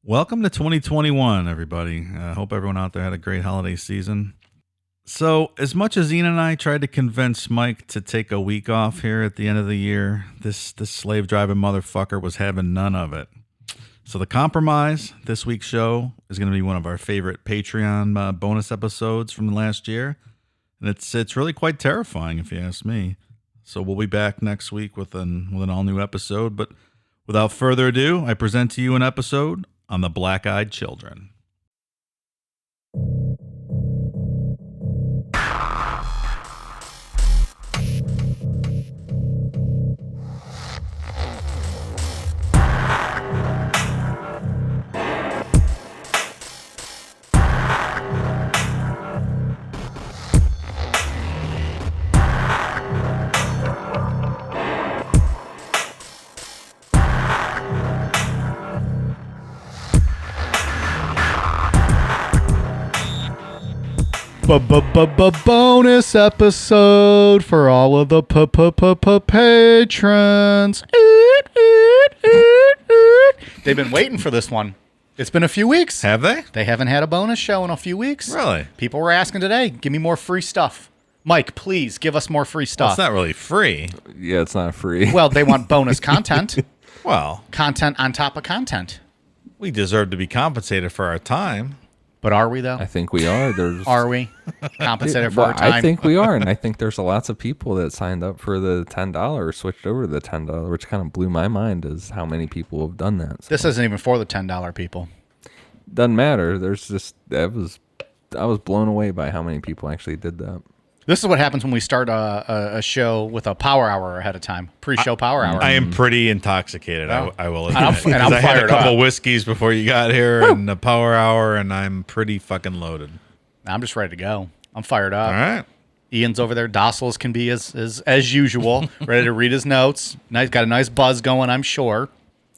Welcome to 2021, everybody. I hope everyone out there had a great holiday season. So, as much as Ian and I tried to convince Mike to take a week off here at the end of the year, this slave driving motherfucker was having none of it. So, the compromise this week's show is going to be one of our favorite Patreon bonus episodes from last year, and it's really quite terrifying if you ask me. So, we'll be back next week with an all new episode. But without further ado, I present to you an episode on the Black-Eyed Children. Bonus episode for all of the patrons. They've been waiting for this one. It's been a few weeks. Have they? They haven't had a bonus show in a few weeks. Really? People were asking today, give me more free stuff. Mike, please give us more free Well, stuff. it's not really free. Yeah, it's not free. Well, they want bonus content. Well, Content on top of content. we deserve to be compensated for our time. But are we, though? I think we are. There's Are we compensated for Well, our time? I think we are, and I think there's lots of people that signed up for the $10, switched over to the $10, which kind of blew my mind is how many people have done that. So This isn't even for the $10 people. doesn't matter. There's just I was blown away by how many people actually did that. This is what happens when we start a show with a power hour ahead of time. Pre-show power hour. I am pretty intoxicated, Oh. I will And admit. I'm 'Cause fired I had a couple up. whiskeys before you got here and a power hour, and I'm pretty fucking loaded. I'm just ready to go. I'm fired up. All right. Ian's over there, docile as can be as usual, ready to read his notes. Nice, got a nice buzz going, I'm sure.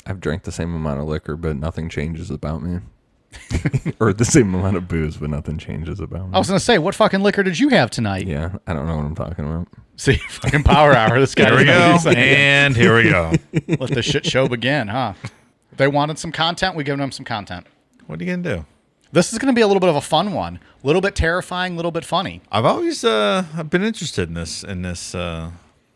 I've drank the same amount of liquor, but nothing changes about me. Or the same amount of booze, but nothing changes about me. I was gonna say, what fucking liquor did you have tonight? Yeah, I don't know what I'm talking about. See, fucking power hour. This guy. Here we doesn't know go. what he's saying. And here we go. Let the shit show begin, huh? If they wanted some content, we give them some content. What are you going to do? This is gonna be a little bit of a fun one, a little bit terrifying, a little bit funny. I've always I've been interested in this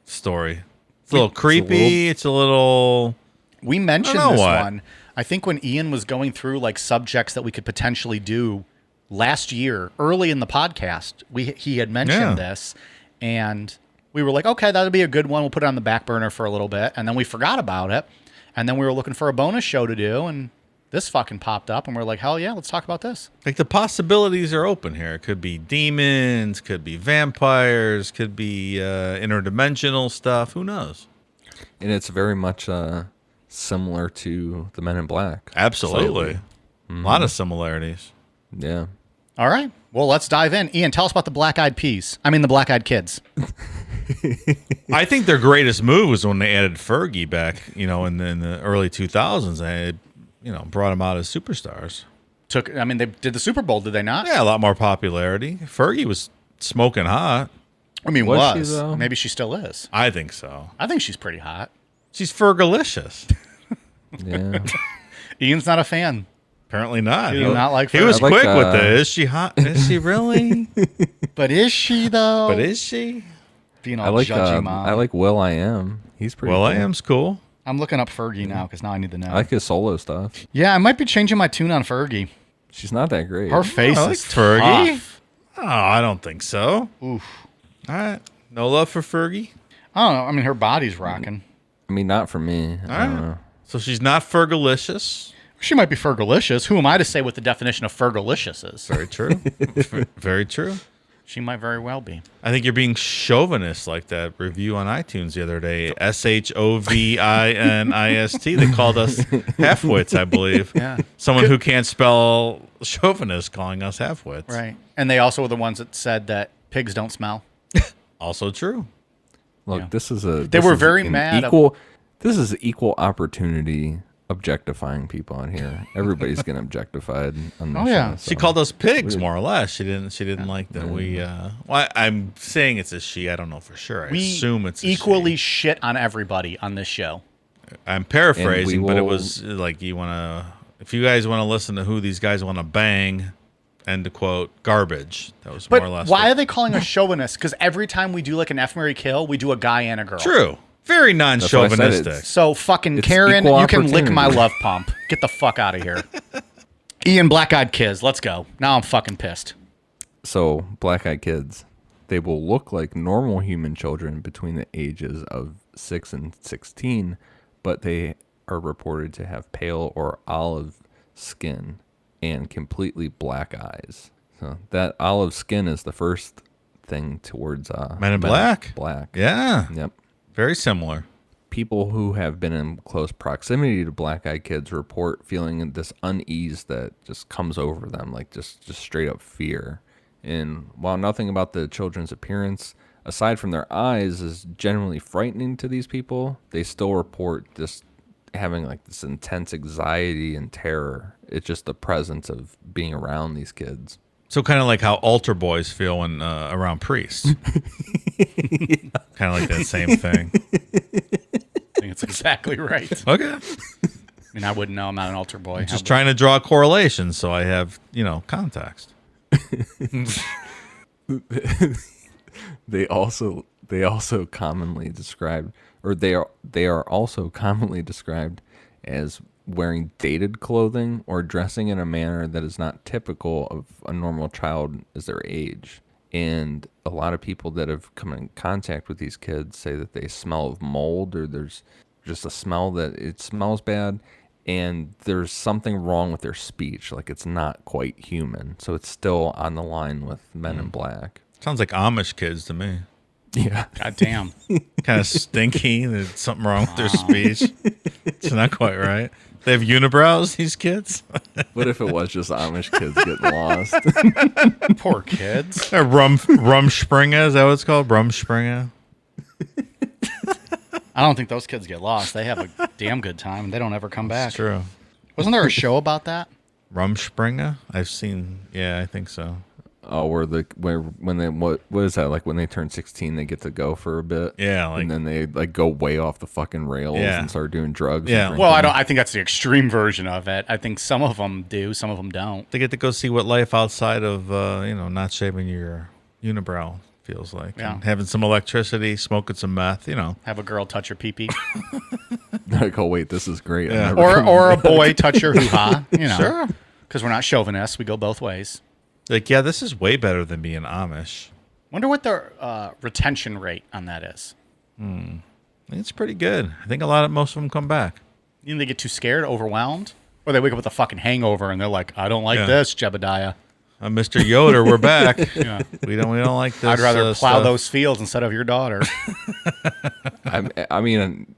story. It's a little creepy. It's a little... We mentioned know this what. one. I think when Ian was going through like subjects that we could potentially do last year, early in the podcast, he had mentioned Yeah. this, and we were like, okay, that'll be a good one. We'll put it on the back burner for a little bit, and then we forgot about it, and then we were looking for a bonus show to do, and this fucking popped up, and we're like, hell yeah, let's talk about this. Like, the possibilities are open here. It could be demons, could be vampires, could be interdimensional stuff. Who knows? And it's very much similar to the Men in Black. Absolutely. A lot of similarities. Yeah. All right, well, let's dive in. Ian, tell us about the Black-Eyed Peas. I mean, the Black-Eyed Kids. I think their greatest move was when they added Fergie back, in the early 2000s. They, brought them out as superstars. They did the Super Bowl, did they not? Yeah, a lot more popularity. Fergie was smoking hot. I mean, Was she, was. though? Maybe she still is. I think so. I think she's pretty hot. She's Fergalicious. Yeah. Ian's not a fan. Apparently not. He did not like He was I like, quick with it. Is she hot? Is she really? But is she, though? But is she? Being all I like judgy, Mom. I like Will I Am. He's pretty Well, cool. I am's cool. I'm looking up Fergie now because now I need to know. I like his solo stuff. Yeah, I might be changing my tune on Fergie. She's not that great. Her face I like is Fergie. tough. Oh, I don't think so. Oof. All right. No love for Fergie? I don't know. I mean, her body's rocking. I mean, not for me. All I don't right. know. So she's not Fergalicious. She might be Fergalicious. Who am I to say what the definition of Fergalicious is? Very true. Very true. She might very well be. I think you're being chauvinist like that review on iTunes the other day. SHOVINIST. They called us half-wits, I believe. Yeah. Someone who can't spell chauvinist calling us half-wits. Right. And they also were the ones that said that pigs don't smell. Also true. Look, Yeah. this is a. They this were is very an mad at- Equal. This is equal opportunity objectifying people on here. Everybody's getting objectified on this Oh, yeah. show, She so. called us pigs, more or less. She didn't like that we. Well, I'm saying it's a she. I don't know for sure. I We assume it's a equally she. shit on everybody on this show. I'm paraphrasing, but it will- was like you want to if you guys want to listen to who these guys want to bang, end quote, garbage. That was But more or less. why are they calling us chauvinists? Because every time we do like an F, Marry, Kill, we do a guy and a girl. True. Very why I said non-chauvinistic. So fucking It's Karen, equal you can lick my opportunity. love pump. Get the fuck out of here. Ian, Black-Eyed Kids, let's go. Now I'm fucking pissed. So, black-eyed kids, they will look like normal human children between the ages of 6 and 16, but they are reported to have pale or olive skin and completely black eyes. So that olive skin is the first thing towards Men in Black. Black. Yeah. Yep. Very similar. People who have been in close proximity to black-eyed kids report feeling this unease that just comes over them, like just straight up fear. And while nothing about the children's appearance, aside from their eyes, is generally frightening to these people, they still report just having like this intense anxiety and terror. It's just the presence of being around these kids. So kind of like how altar boys feel when around priests. Kind of like that same thing. I think it's exactly right. Okay. I mean, I wouldn't know. I'm not an altar boy. Just trying to draw correlations so I have, context. They also commonly described, or they are also commonly described as wearing dated clothing or dressing in a manner that is not typical of a normal child as their age. And a lot of people that have come in contact with these kids say that they smell of mold, or there's just a smell that it smells bad, and there's something wrong with their speech, like it's not quite human. So it's still on the line with Men in Black. Sounds like Amish kids to me. Yeah. God damn. Kind of stinky. There's something wrong with their speech. It's not quite right. They have unibrows, these kids. What if it was just Amish kids getting lost? Poor kids. Rumspringa, is that what it's called? Rumspringa? I don't think those kids get lost. They have a damn good time, and they don't ever come back. That's true. Wasn't there a show about that? Rumspringa? I've seen, yeah, I think so. Oh, when they what is that, like when they turn 16 they get to go for a bit? Yeah, like, and then they like go way off the fucking rails Yeah. and start doing drugs. Yeah. and Well, drinking. I think that's the extreme version of it. I think some of them do, some of them don't. they get to go see what life outside of, not shaving your unibrow feels like. Yeah. And having some electricity, smoking some meth, Have a girl touch your pee-pee. Like, oh wait, this is great. Yeah. I'm never or a boy touch your hoo-ha. Sure. Because we're not chauvinists. We go both ways. Like, yeah, this is way better than being Amish. Wonder what the retention rate on that is. I think it's pretty good. I think most of them come back. You think they get too scared, overwhelmed? Or they wake up with a fucking hangover and they're like, I don't like Yeah. this, Jebediah. Mr. Yoder, we're back. Yeah. We don't like this. I'd rather plow stuff. those fields instead of your daughter. I mean,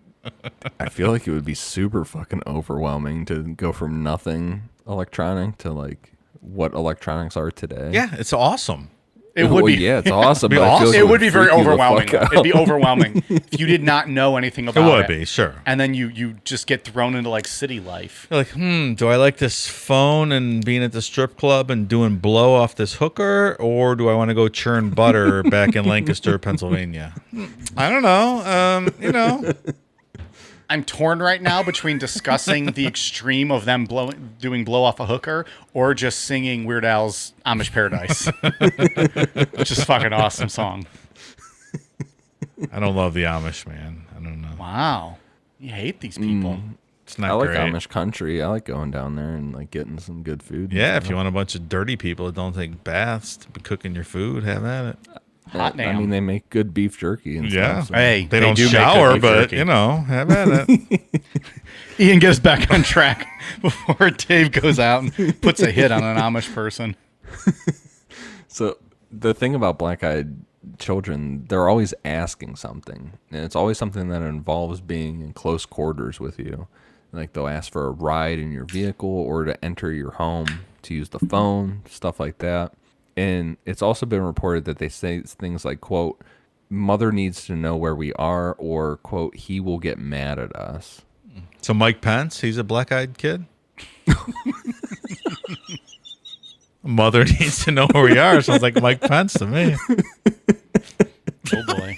I feel like it would be super fucking overwhelming to go from nothing electronic to like what electronics are today. Yeah, it's awesome. It would Well, be. yeah, it's awesome. Be but I feel awesome. like It would be very freak you the overwhelming. fuck out. It'd be overwhelming if you did not know anything It about it. would be, sure. And then you just get thrown into like city life. You're like, do I like this phone and being at the strip club and doing blow off this hooker, or do I want to go churn butter back in Lancaster, Pennsylvania? I don't know. I'm torn right now between discussing the extreme of them doing blow off a hooker or just singing Weird Al's Amish Paradise, which is a fucking awesome song. I don't love the Amish, man. I don't know. Wow, you hate these people. It's not I like great. Amish country. I like going down there and like getting some good food. and Yeah, if stuff. you want a bunch of dirty people that don't take baths to be cooking your food, have at it. Hot I damn. mean, they make good beef jerky and Yeah. stuff. So. Hey, They don't do make shower, good beef but jerky. have at it. Ian gets back on track before Dave goes out and puts a hit on an Amish person. So the thing about black-eyed children, they're always asking something, and it's always something that involves being in close quarters with you. Like they'll ask for a ride in your vehicle or to enter your home, to use the phone, stuff like that. And it's also been reported that they say things like, quote, mother needs to know where we are, or, quote, he will get mad at us. So Mike Pence, he's a black-eyed kid? Mother needs to know where we are. Sounds like Mike Pence to me. Oh boy.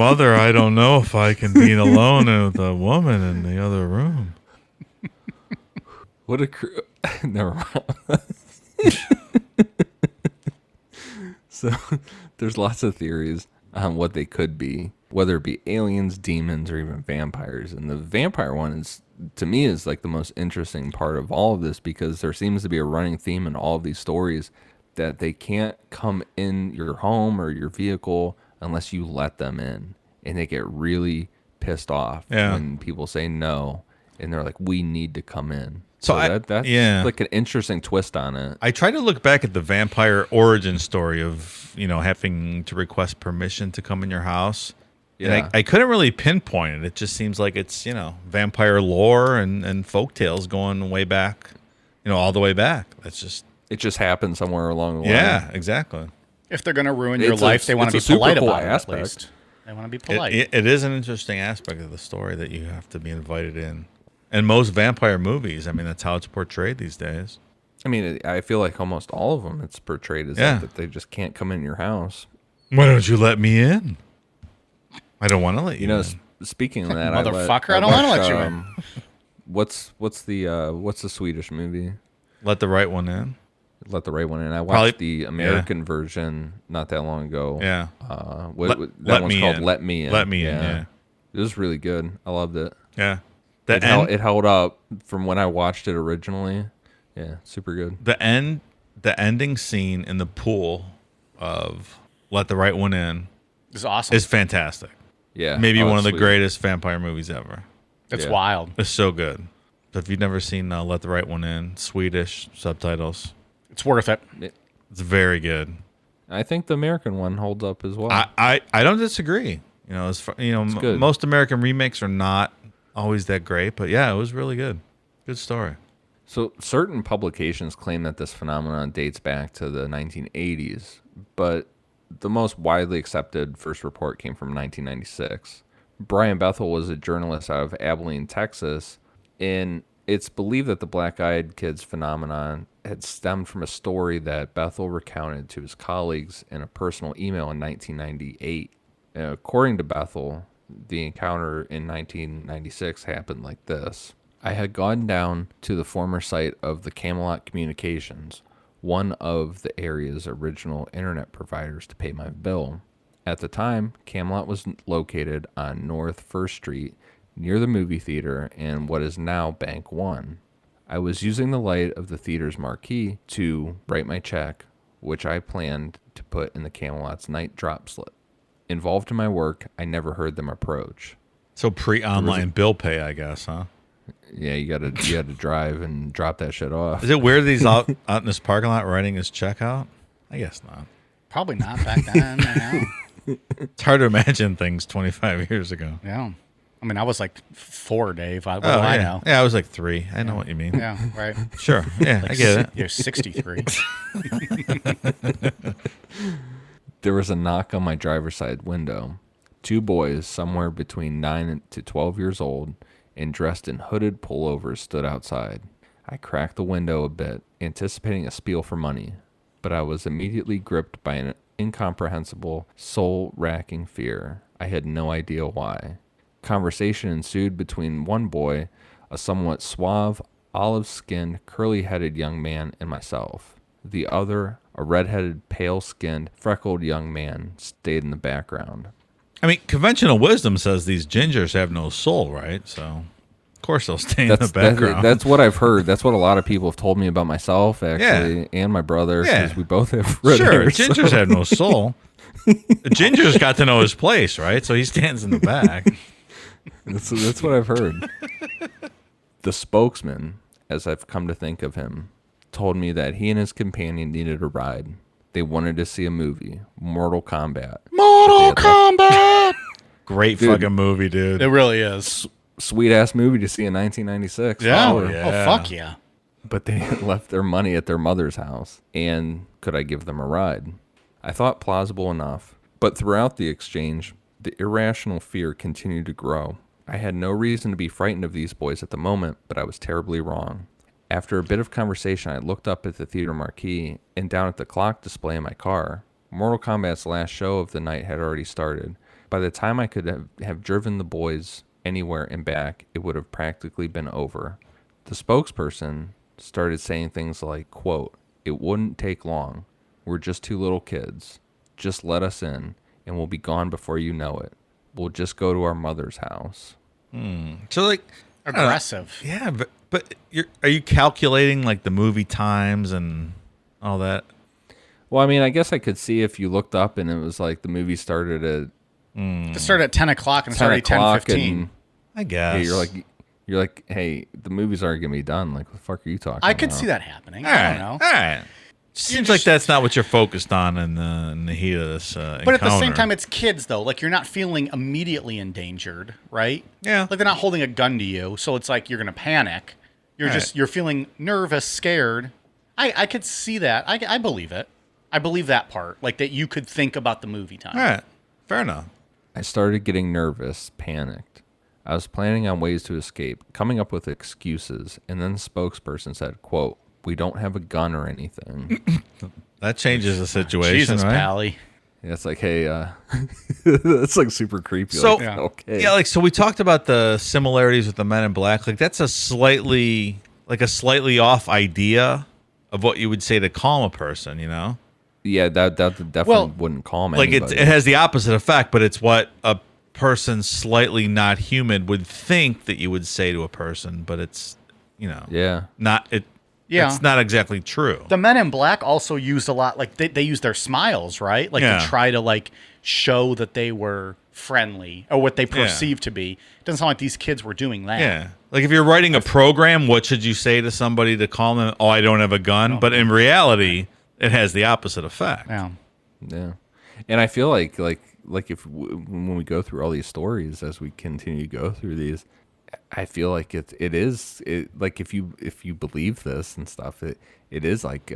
Mother, I don't know if I can be alone with a woman in the other room. What a never mind. So there's lots of theories on what they could be, whether it be aliens, demons, or even vampires. And the vampire one is, to me, is like the most interesting part of all of this, because there seems to be a running theme in all of these stories that they can't come in your home or your vehicle unless you let them in. And they get really pissed off when people say no, and they're like, we need to come in. So that's like an interesting twist on it. I try to look back at the vampire origin story of, having to request permission to come in your house. Yeah. And I couldn't really pinpoint it. It just seems like it's, vampire lore and folktales going way back, all the way back. It just happened somewhere along the line. Yeah, exactly. If they're going to ruin your life, they want to be polite about it, at least. They want to be polite. It is an interesting aspect of the story that you have to be invited in. And most vampire movies, that's how it's portrayed these days. I feel like almost all of them, it's portrayed as that they just can't come in your house. Why don't you let me in? I don't want to let you in. Speaking of that, motherfucker, I don't want to let you in. What's the Swedish movie? Let the Right One In. Let the Right One In. I watched the American version not that long ago. Yeah. That one's called Let Me In. Let Me In, yeah. It was really good. I loved it. Yeah. It held up from when I watched it originally. Yeah, super good. The ending scene in the pool of Let the Right One In is awesome. It's fantastic. Yeah. Maybe one of the greatest vampire movies ever. It's wild. It's so good. If you've never seen Let the Right One In, Swedish subtitles, it's worth it. It's very good. I think the American one holds up as well. I don't disagree. Most American remakes are not always that great, but yeah, it was really good. Good story. So certain publications claim that this phenomenon dates back to the 1980s, but the most widely accepted first report came from 1996. Brian Bethel was a journalist out of Abilene, Texas, and it's believed that the black-eyed kids phenomenon had stemmed from a story that Bethel recounted to his colleagues in a personal email in 1998. According to Bethel, the encounter in 1996 happened like this. I had gone down to the former site of the Camelot Communications, one of the area's original internet providers, to pay my bill. At the time, Camelot was located on North 1st Street, near the movie theater and what is now Bank One. I was using the light of the theater's marquee to write my check, which I planned to put in the Camelot's night drop slip. Involved in my work, I never heard them approach. So pre-online bill pay, I guess, huh? Yeah, you had to drive and drop that shit off. Is it weird that he's out in this parking lot writing his check out? I guess not. Probably not back then. It's hard to imagine things 25 years ago. Yeah. I was like 4, Dave. What do I know? Yeah, I was like 3. I know what you mean. Yeah, right. Sure. Yeah, I get it. You're 63. There was a knock on my driver's side window. 2 boys, somewhere between 9 to 12 years old, and dressed in hooded pullovers, stood outside. I cracked the window a bit, anticipating a spiel for money, but I was immediately gripped by an incomprehensible, soul-racking fear. I had no idea why. Conversation ensued between one boy, a somewhat suave, olive-skinned, curly-headed young man, and myself. The other, a red-headed, pale-skinned, freckled young man, stayed in the background. Conventional wisdom says these gingers have no soul, right? So, of course, they'll stay in the background. That's what I've heard. That's what a lot of people have told me about myself, actually, and my brother, because we both have red hair. Gingers have no soul. The ginger's got to know his place, right? So he stands in the back. That's what I've heard. The spokesman, as I've come to think of him, told me that he and his companion needed a ride. They wanted to see a movie, Mortal Kombat. Mortal Kombat! Great fucking movie, dude. It really is. Sweet-ass movie to see in 1996. Yeah. Oh, fuck yeah. But they had left their money at their mother's house, and could I give them a ride? I thought plausible enough, but throughout the exchange, the irrational fear continued to grow. I had no reason to be frightened of these boys at the moment, but I was terribly wrong. After a bit of conversation, I looked up at the theater marquee and down at the clock display in my car. Mortal Kombat's last show of the night had already started, By the time I could have driven the boys anywhere and back, it would have practically been over. The spokesperson started saying things like, quote, "It wouldn't take long. We're just two little kids. Just let us in, and we'll be gone before you know it. We'll just go to our mother's house." So like Aggressive. yeah, but are you calculating like the movie times and all that? Well, I mean, I guess I could see if you looked up and it was like the movie started at It started at 10 o'clock and it 10 started at o'clock 10:15. and I guess. yeah, you're like, hey, the movies aren't gonna be done. Like, what the fuck are you talking about? I could see that happening. all I right, don't know. all right. Seems like that's not what you're focused on in the heat of this But at the same encounter. time, it's kids, though. Like, you're not feeling immediately endangered, right? Yeah. Like, they're not holding a gun to you, so it's like you're going to panic. You're feeling nervous, scared. I could see that. I believe it. I believe that part. Like, that you could think about the movie time. all right, fair enough. I started getting nervous, panicked. I was planning on ways to escape, coming up with excuses, and then the spokesperson said, quote, "We don't have a gun or anything." That changes the situation, Jesus, right? Pally. Yeah, it's like, hey, that's like super creepy. So like, okay. yeah, like so we talked about the similarities with the Men in Black. Like that's a slightly off idea of what you would say to calm a person, you know? Yeah, that definitely Well, wouldn't calm Like anybody. it has the opposite effect, but it's what a person slightly not human would think that you would say to a person, but it's yeah. not it. Yeah. It's not exactly true. The Men in Black also used a lot, like, they used their smiles, right? Like, Yeah. to try to, like, show that they were friendly or what they perceived to be. It doesn't sound like these kids were doing that. Yeah. Like if you're writing a program, what should you say to somebody to calm them? Oh, I don't have a gun. But in reality, it has the opposite effect. Yeah. Yeah, and I feel like if when we go through all these stories as we continue to go through these, I feel like it is like if you believe this and stuff, it is like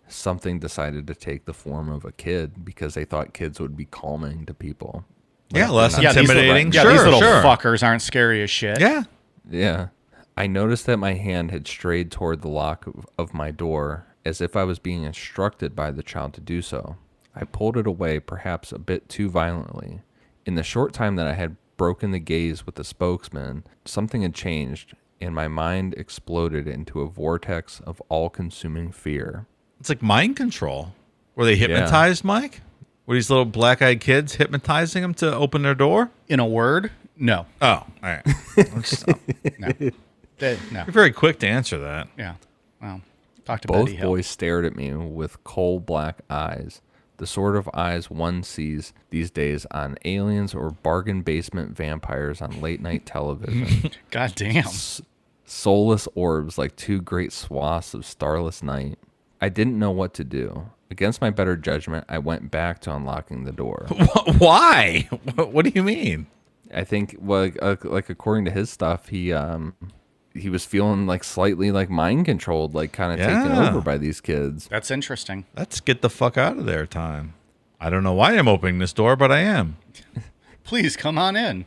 something decided to take the form of a kid because they thought kids would be calming to people. Yeah, less Yeah, intimidating. These Sure, little sure. fuckers aren't scary as shit. Yeah. Yeah. I noticed that my hand had strayed toward the lock of my door, as if I was being instructed by the child to do so. I pulled it away, perhaps a bit too violently. In the short time that I had broken the gaze with the spokesman, something had changed, and my mind exploded into a vortex of all-consuming fear. It's like mind control. Were they hypnotized, Mike? Were these little black-eyed kids hypnotizing them to open their door? In a word, no. Oh, all right. Let's stop. No. No. You're very quick to answer that. Yeah. Well, talk to Both Betty Hill. boys stared at me with coal-black eyes, the sort of eyes one sees these days on aliens or bargain basement vampires on late-night television. God damn. Soulless orbs like two great swaths of starless night. I didn't know what to do. Against my better judgment, I went back to unlocking the door. Why? What do you mean? I think, well, like according to his stuff, he was feeling like slightly like mind controlled, like kind of taken Yeah. over by these kids. That's interesting. Let's get the fuck out of there time. I don't know why I'm opening this door, but I am. Please come on in.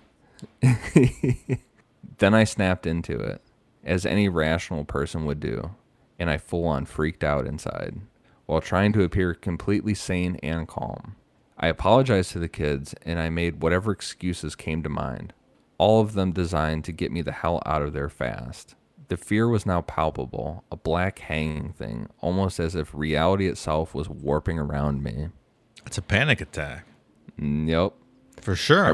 Then I snapped into it, as any rational person would do, and I full on freaked out inside, while trying to appear completely sane and calm. I apologized to the kids, and I made whatever excuses came to mind, all of them designed to get me the hell out of there fast. The fear was now palpable, a black hanging thing, almost as if reality itself was warping around me. It's a panic attack. Yep. For sure. I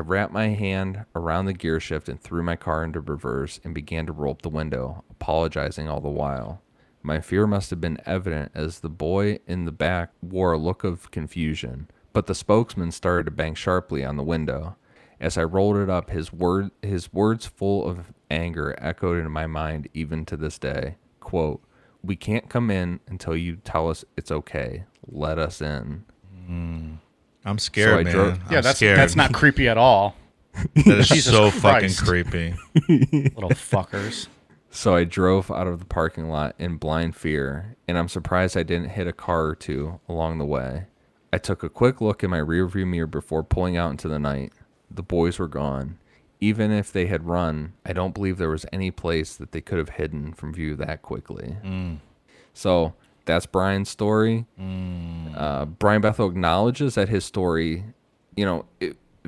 wrapped my hand around the gear shift and threw my car into reverse and began to roll up the window, apologizing all the while. My fear must have been evident as the boy in the back wore a look of confusion, but the spokesman started to bang sharply on the window. As I rolled it up, his words full of anger echoed in my mind even to this day. Quote, "We can't come in until you tell us it's okay. Let us in." I'm scared, I man. drove- Yeah, I'm that's scared. that's not creepy at all. That is Jesus so Christ. fucking creepy. Little fuckers. So I drove out of the parking lot in blind fear, and I'm surprised I didn't hit a car or two along the way. I took a quick look in my rearview mirror before pulling out into the night. The boys were gone. Even if they had run, I don't believe there was any place that they could have hidden from view that quickly. So that's Brian's story. Brian Bethel acknowledges that his story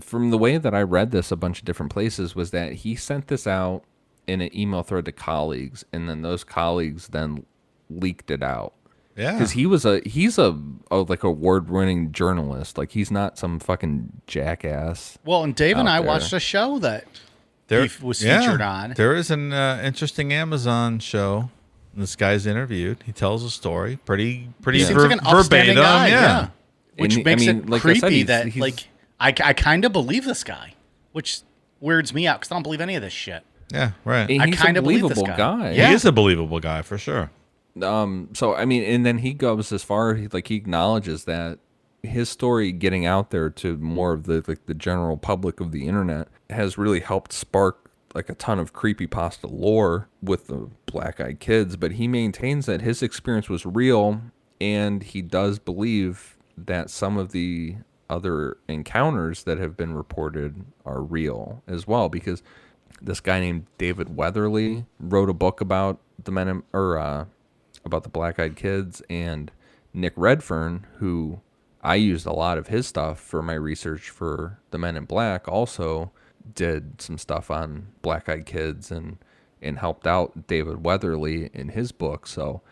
from the way that I read this a bunch of different places was that he sent this out in an email thread to colleagues, and then those colleagues then leaked it out. Yeah. Because he's a like award-winning journalist. Like, he's not some fucking jackass. Well, and Dave and out I there. watched a show that There he was featured on. There is an interesting Amazon show. This guy's interviewed. He tells a story, pretty He seems like an upstanding verbatim. guy. Yeah. Which And, makes it like I said, creepy he's- that I kind of believe this guy, which weirds me out because I don't believe any of this shit. Yeah, right. And I he's kinda a believe this believable guy. guy. Yeah. He is a believable guy for sure. So I mean, and then he goes as far, he acknowledges that his story getting out there to more of the general public of the internet has really helped spark like a ton of creepypasta lore with the black-eyed kids. But he maintains that his experience was real, and he does believe that some of the other encounters that have been reported are real as well, because this guy named David Weatherly wrote a book about the about the black-eyed kids, and Nick Redfern, who I used a lot of his stuff for my research for the Men in Black, also did some stuff on black-eyed kids and helped out David Weatherly in his book. So,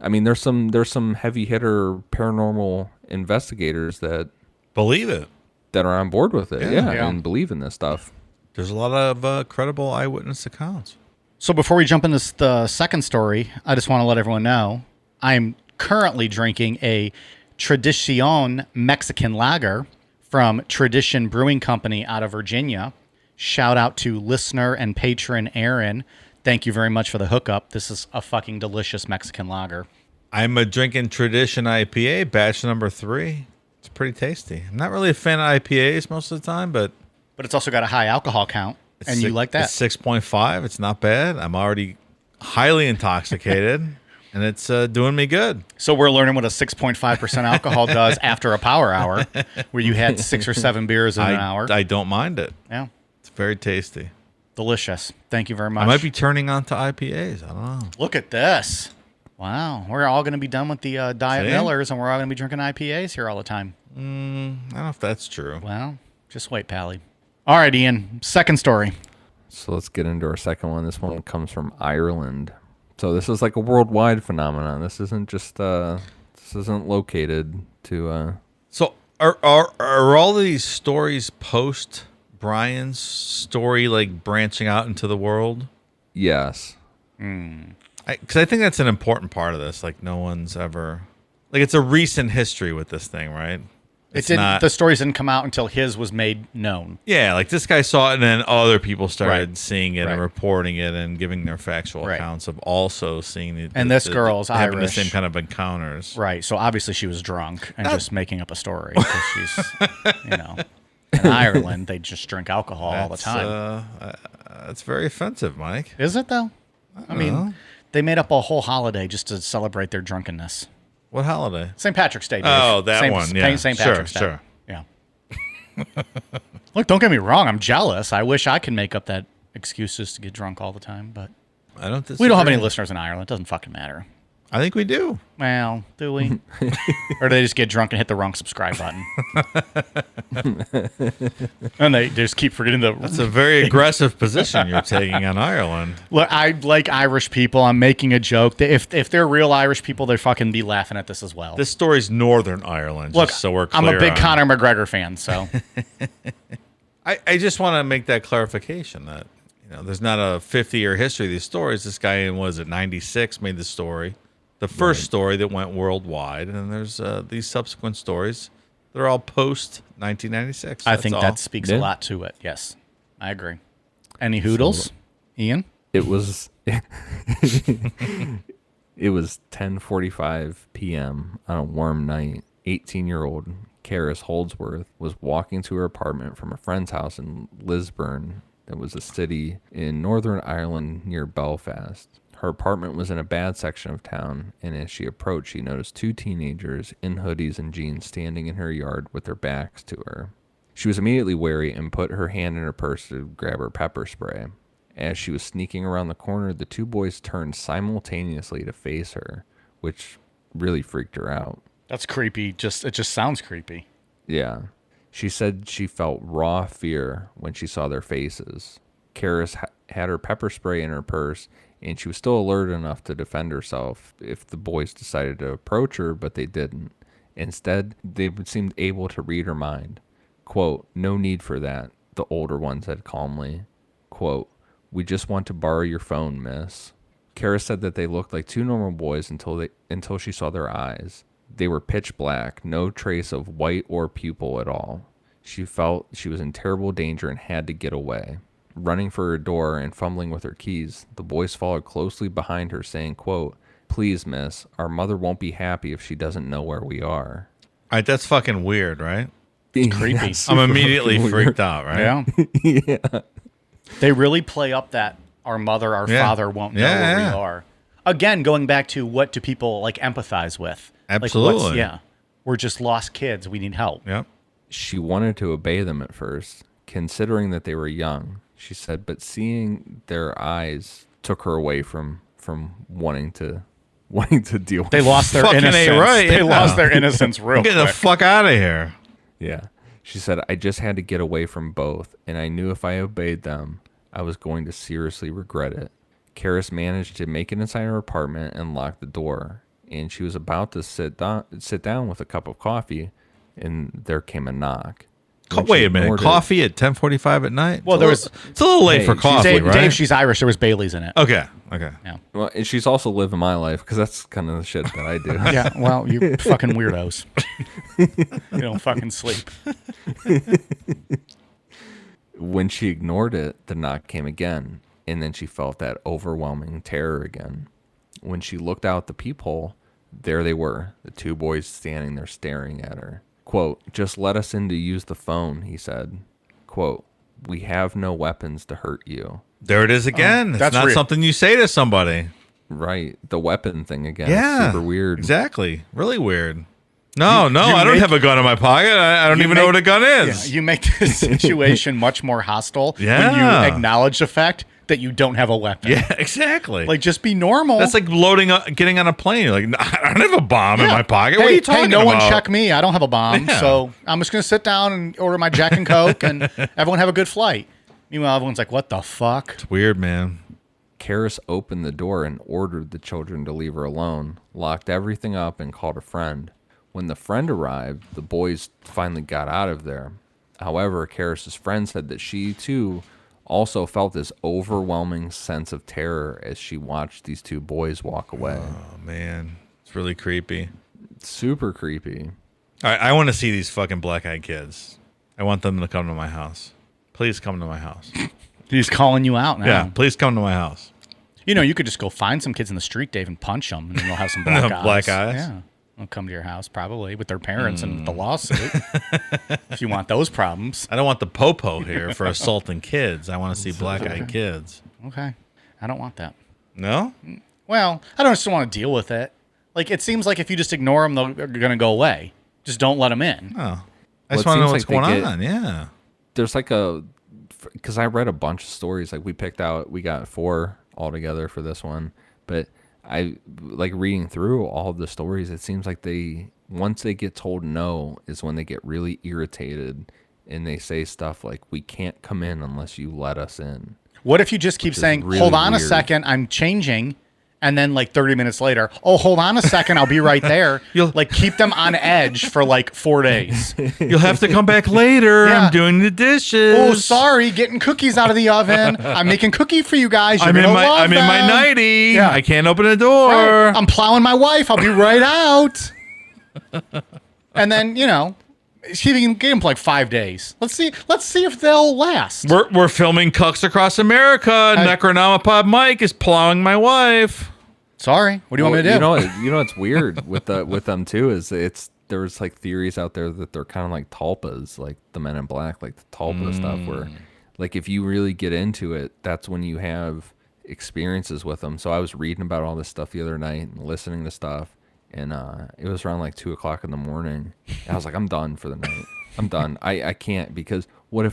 I mean, there's some heavy hitter paranormal investigators that Believe it. are on board with it, Yeah. and believe in this stuff. There's a lot of credible eyewitness accounts. So before we jump into the second story, I just want to let everyone know I'm currently drinking a Tradicion Mexican lager from Tradition Brewing Company out of Virginia. Shout out to listener and patron Aaron. Thank you very much for the hookup. This is a fucking delicious Mexican lager. I'm drinking Tradition IPA, batch number 3. It's pretty tasty. I'm not really a fan of IPAs most of the time, but But it's also got a high alcohol count, and you like that. It's 6.5. It's not bad. I'm already highly intoxicated, and it's doing me good. So we're learning what a 6.5% alcohol does after a power hour, where you had 6 or 7 beers in an hour. I don't mind it. Yeah, It's very tasty. delicious. Thank you very much. I might be turning on to IPAs. I don't know. Look at this. Wow. We're all going to be done with the Diet See? Millers, and we're all going to be drinking IPAs here all the time. I don't know if that's true. Well, just wait, Pally. All right, Ian. Second story. So let's get into our second one. This one comes from Ireland. So this is like a worldwide phenomenon. This isn't just this isn't located to So are all these stories post Brian's story like branching out into the world? yes. Because I think that's an important part of this. Like no one's ever like it's a recent history with this thing, right? It's not. The stories didn't come out until his was made known. Yeah, like this guy saw it, and then other people started Right. seeing it Right. and reporting it and giving their factual Right. accounts of also seeing it. And this girl's having Irish. the same kind of encounters. Right. So obviously she was drunk and just making up a story because she's, in Ireland, they just drink alcohol all the time. That's very offensive, Mike. Is it, though? I mean, know. they made up a whole holiday just to celebrate their drunkenness. What holiday? St. Patrick's Day, Dave. Oh, that Same- one, yeah. St. Sure, Patrick's Day. sure. Yeah. Look, don't get me wrong. I'm jealous. I wish I could make up that excuse just to get drunk all the time, but I don't. we don't have any disagree. listeners in Ireland. It doesn't fucking matter. I think we do. Well, do we? Or do they just get drunk and hit the wrong subscribe button? And they just keep forgetting It's a very aggressive position you're taking on Ireland. Look, I like Irish people. I'm making a joke. If they're real Irish people, they'd fucking be laughing at this as well. This story's Northern Ireland. Look, Just so we're I'm clear a big on- Conor McGregor fan, so I just want to make that clarification that there's not a 50-year history of these stories. This guy in was it 96 made the story, the first story that went worldwide, and there's these subsequent stories. They're all post 1996. I think all. that speaks a Yeah. lot to it. Yes, I agree. Any hoodles, Ian? It was it was 10:45 p.m. on a warm night. 18-year-old Karis Holdsworth was walking to her apartment from a friend's house in Lisburn, that was a city in Northern Ireland near Belfast. Her apartment was in a bad section of town, and as she approached, she noticed two teenagers in hoodies and jeans standing in her yard with their backs to her. She was immediately wary and put her hand in her purse to grab her pepper spray. As she was sneaking around the corner, the two boys turned simultaneously to face her, which really freaked her out. That's creepy. It just sounds creepy. Yeah. She said she felt raw fear when she saw their faces. Karis had her pepper spray in her purse, and she was still alert enough to defend herself if the boys decided to approach her, but they didn't. Instead, they seemed able to read her mind. Quote, "No need for that," the older one said calmly. Quote, "We just want to borrow your phone, miss." Karis said that they looked like two normal boys until she saw their eyes. They were pitch black, no trace of white or pupil at all. She felt she was in terrible danger and had to get away. Running for her door and fumbling with her keys, the boys followed closely behind her, saying, quote, "Please, miss, our mother won't be happy if she doesn't know where we are." All right, that's fucking weird, right? Creepy. I'm immediately freaked out, right? Yeah. Yeah. They really play up that our mother, our Yeah. father won't know Yeah, where yeah. we are. Again, going back to what do people like empathize with? Absolutely. Yeah. We're just lost kids. We need help. Yep. She wanted to obey them at first, considering that they were young, she said, but seeing their eyes took her away from wanting to deal with They lost their Fucking innocence. A, right, They yeah. lost their innocence real Get the quick. fuck out of here. Yeah. She said, "I just had to get away from both, and I knew if I obeyed them, I was going to seriously regret it." Karis managed to make it inside her apartment and lock the door, and she was about to sit down with a cup of coffee, and there came a knock. When she Wait a minute. ignored it- Coffee at 10:45 at night? Well, It's a little late Hey, for she's- coffee, Dave, right? Dave, she's Irish. There was Bailey's in it. Okay. Okay. Yeah. Well, and she's also living my life because that's kind of the shit that I do. Yeah. Well, you fucking weirdos. You don't fucking sleep. When she ignored it, the knock came again, and then she felt that overwhelming terror again. When she looked out the peephole, there they were, the two boys standing there staring at her. Quote, "Just let us in to use the phone," he said. Quote, "We have no weapons to hurt you." There it is again. It's that's not real. something you say to somebody. Right, the weapon thing again. Yeah. It's super weird. Exactly. Really weird. No, you I don't make- have a gun in my pocket. I don't You even know make- what a gun Yeah, is. you make the situation much more hostile when Yeah. you acknowledge the fact that you don't have a weapon. Yeah, exactly. Like, just be normal. that's like getting on a plane. You're like, "No, I don't have a bomb in Yeah. my pocket. Hey, What are you talking hey, no about? one check me. I don't have a bomb. Yeah. So I'm just going to sit down and order my Jack and Coke and everyone have a good flight. Meanwhile, everyone's like, what the fuck? It's weird, man. Karis opened the door and ordered the children to leave her alone, locked everything up, and called a friend. When the friend arrived, the boys finally got out of there. However, Karis's friend said that she, too, also felt this overwhelming sense of terror as she watched these two boys walk away. Oh, man. It's really creepy. Super creepy. All right, I want to see these fucking black-eyed kids. I want them to come to my house. Please come to my house. He's calling you out now. Yeah, please come to my house. You know, you could just go find some kids in the street, Dave, and punch them, and then they'll have some black eyes. Black eyes? Yeah. They'll come to your house, probably, with their parents and the lawsuit. If you want those problems. I don't want the popo here for assaulting kids. I want to see black-eyed kids. Okay. I don't want that. No? Well, I don't just want to deal with it. Like, it seems like if you just ignore them, they're going to go away. Just don't let them in. Oh. I Well, just it want to know seems what's like going they get- on. Yeah. There's like because I read a bunch of stories. Like we got 4 altogether for this one, but I like reading through all of the stories. It seems like once they get told no is when they get really irritated and they say stuff like, "We can't come in unless you let us in." What if you just keep Which is saying, really hold on a weird. second, I'm changing. And then like 30 minutes later, oh, hold on a second, I'll be right there. Like keep them on edge for like 4 days. You'll have to come back later. Yeah. I'm doing the dishes. Oh, sorry, getting cookies out of the oven. I'm making cookie for you guys. You're I'm in gonna my love them. nightie. Yeah. I can't open the door. Right. I'm plowing my wife. I'll be right out. And then, you know, she can get them for like 5 days. Let's see if they'll last. We're filming Cucks Across America. Necronomipod Mike is plowing my wife. Sorry. What do you want me to do? You know what's weird with them too is there's like theories out there that they're kind of like tulpas, like the Men in Black, like the tulpa stuff, where like if you really get into it, that's when you have experiences with them. So I was reading about all this stuff the other night and listening to stuff, and it was around like 2:00 in the morning. And I was like, I'm done for the night. I'm done. I can't, because what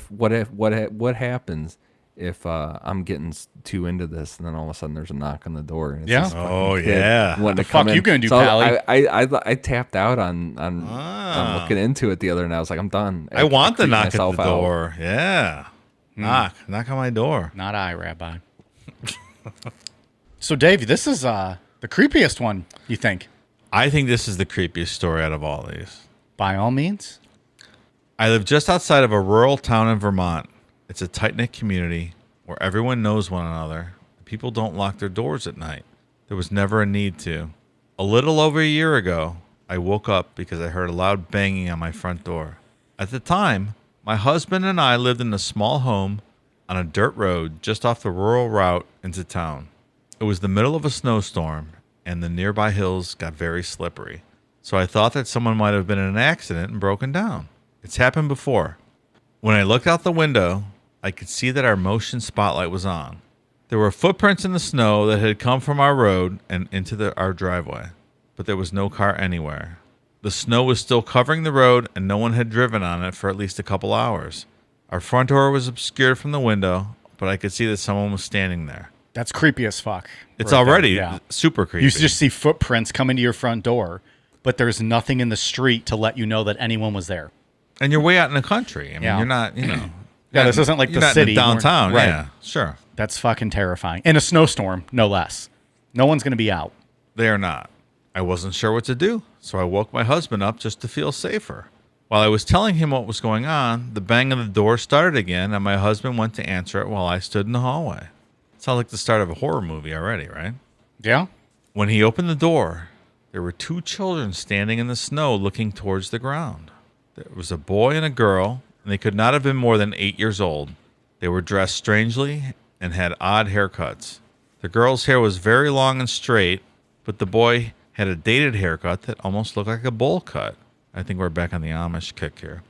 happens if I'm getting too into this, and then all of a sudden there's a knock on the door. And it's Yeah. this fucking Oh, kid yeah. wanting The to come fuck in. you gonna do, So Pally? I tapped out on looking into it the other night. I was like, I'm done. I want the creeped knock at the myself out. door. Yeah. Knock on my door. Not I, Rabbi. So, Dave, this is the creepiest one, you think? I think this is the creepiest story out of all these. By all means. I live just outside of a rural town in Vermont. It's a tight-knit community where everyone knows one another. People don't lock their doors at night. There was never a need to. A little over a year ago, I woke up because I heard a loud banging on my front door. At the time, my husband and I lived in a small home on a dirt road just off the rural route into town. It was the middle of a snowstorm, and the nearby hills got very slippery. So I thought that someone might have been in an accident and broken down. It's happened before. When I looked out the window, I could see that our motion spotlight was on. There were footprints in the snow that had come from our road and into our driveway, but there was no car anywhere. The snow was still covering the road, and no one had driven on it for at least a couple hours. Our front door was obscured from the window, but I could see that someone was standing there. That's creepy as fuck. It's right already there. Yeah. super creepy. You just see footprints coming to your front door, but there's nothing in the street to let you know that anyone was there. And you're way out in the country. I mean, Yeah. you're not, Yeah, this isn't like you're the not city. in downtown. Right. Yeah, sure. That's fucking terrifying. In a snowstorm, no less. No one's going to be out. They are not. I wasn't sure what to do, so I woke my husband up just to feel safer. While I was telling him what was going on, the bang of the door started again, and my husband went to answer it while I stood in the hallway. Sounds like the start of a horror movie already, right? Yeah? When he opened the door, there were two children standing in the snow looking towards the ground. There was a boy and a girl, and they could not have been more than 8 years old. They were dressed strangely and had odd haircuts. The girl's hair was very long and straight, but the boy had a dated haircut that almost looked like a bowl cut. I think we're back on the Amish kick here.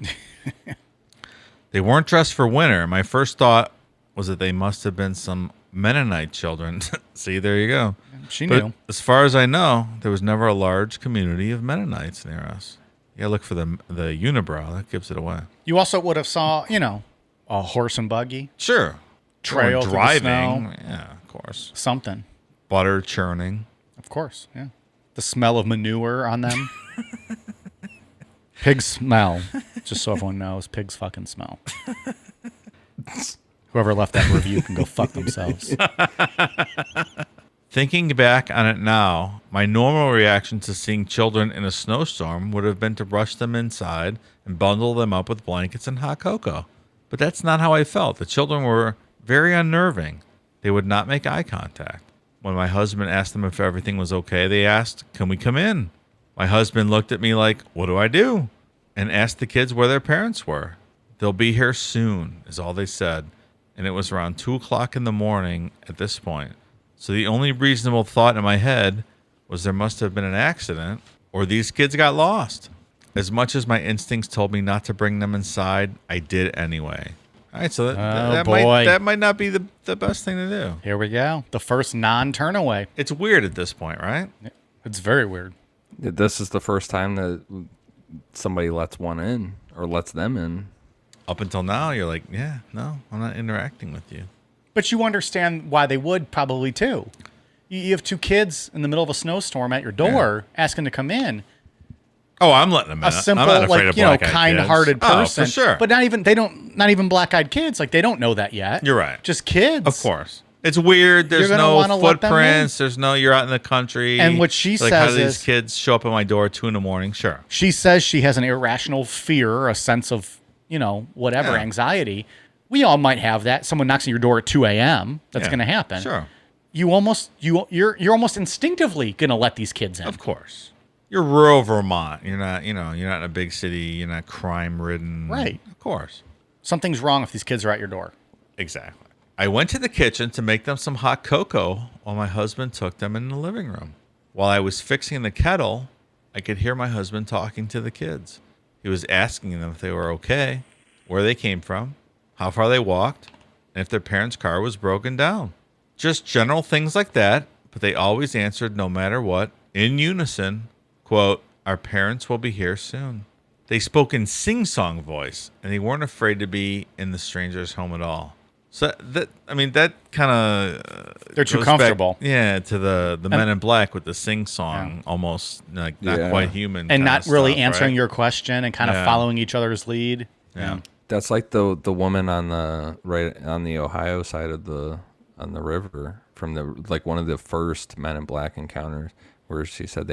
They weren't dressed for winter. My first thought was that they must have been some Mennonite children. See, there you go. She But knew. as far as I know, there was never a large community of Mennonites near us. Yeah, look for the unibrow. That gives it away. You also would have saw, a horse and buggy, Sure. Trail Or through the driving. snow. Yeah, of course. something. Butter churning. Of course, yeah. The smell of manure on them. Pigs smell. Just so everyone knows, pigs fucking smell. Whoever left that review can go fuck themselves. Thinking back on it now, my normal reaction to seeing children in a snowstorm would have been to rush them inside and bundle them up with blankets and hot cocoa. But that's not how I felt. The children were very unnerving. They would not make eye contact. When my husband asked them if everything was okay, they asked, "Can we come in?" My husband looked at me like, "What do I do?" and asked the kids where their parents were. "They'll be here soon," is all they said. And it was around 2 o'clock in the morning at this point. So the only reasonable thought in my head was there must have been an accident or these kids got lost. As much as my instincts told me not to bring them inside, I did anyway. All right, so that might not be the best thing to do. Here we go. The first non-turnaway. It's weird at this point, right? It's very weird. This is the first time that somebody lets one in or lets them in. Up until now, you're like, yeah, no, I'm not interacting with you. But you understand why they would probably too. You have two kids in the middle of a snowstorm at your door asking to come in. Oh, I'm letting them in. A simple, I'm not afraid of black-eyed kind-hearted kids. person. Oh, for sure. But not even black-eyed kids. Like they don't know that yet. You're right. Just kids. Of course. It's weird. There's You're gonna no wanna let them footprints. There's no, you're out in the country. And what she like, how says do these is- kids show up at my door at 2 a.m? Sure. She says she has an irrational fear, a sense of, whatever, Yeah. anxiety. We all might have that. Someone knocks on your door at 2 a.m. That's Yeah. going to happen. Sure. You're almost instinctively going to let these kids in. Of course. You're rural Vermont. You're not, you're not in a big city. You're not crime ridden. Right. Of course. Something's wrong if these kids are at your door. Exactly. I went to the kitchen to make them some hot cocoa while my husband took them in the living room. While I was fixing the kettle, I could hear my husband talking to the kids. He was asking them if they were okay, where they came from, how far they walked, and if their parents' car was broken down. Just general things like that, but they always answered no matter what, in unison, quote, "Our parents will be here soon." They spoke in sing-song voice, and they weren't afraid to be in the stranger's home at all. So that kind of They're too comfortable. To the Men in Black with the sing song, almost like not Yeah. quite human, And kinda not really stuff, answering right? your question and kind of Yeah. following each other's lead. Yeah. That's like the woman on the right on the Ohio side of the river from the like one of the first Men in Black encounters where she said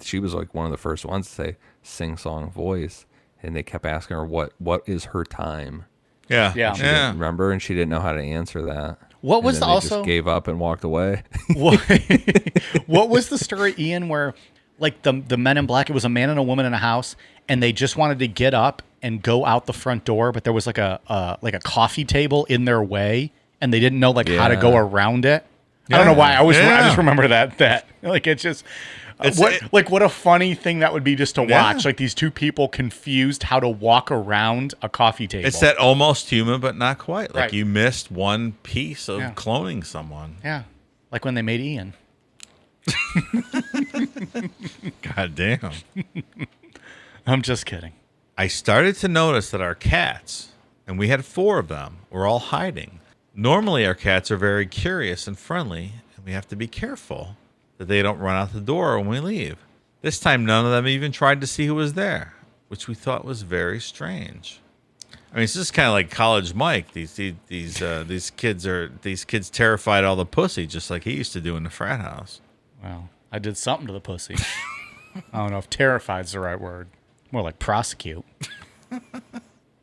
she was like one of the first ones to say sing song voice, and they kept asking her what is her time. Yeah, Yeah. She didn't remember, and she didn't know how to answer that. What And was then the they also just gave up and walked away. what was the story, Ian, where like the Men in Black, it was a man and a woman in a house, and they just wanted to get up and go out the front door, but there was like a coffee table in their way, and they didn't know like how to go Yeah. around it. I don't know why. I just remember that like it's just what a funny thing that would be just to watch, like these two people confused how to walk around a coffee table. It's that almost human, but not quite. Like Right. you missed one piece of Yeah. cloning someone. Yeah, like when they made Ian. God damn. I'm just kidding. I started to notice that our cats, and we had 4 of them, were all hiding. Normally, our cats are very curious and friendly, and we have to be careful that they don't run out the door when we leave. This time, none of them even tried to see who was there, which we thought was very strange. I mean, it's just kind of like College Mike. These kids terrified all the pussy, just like he used to do in the frat house. Well, I did something to the pussy. I don't know if terrified's the right word. More like prosecute.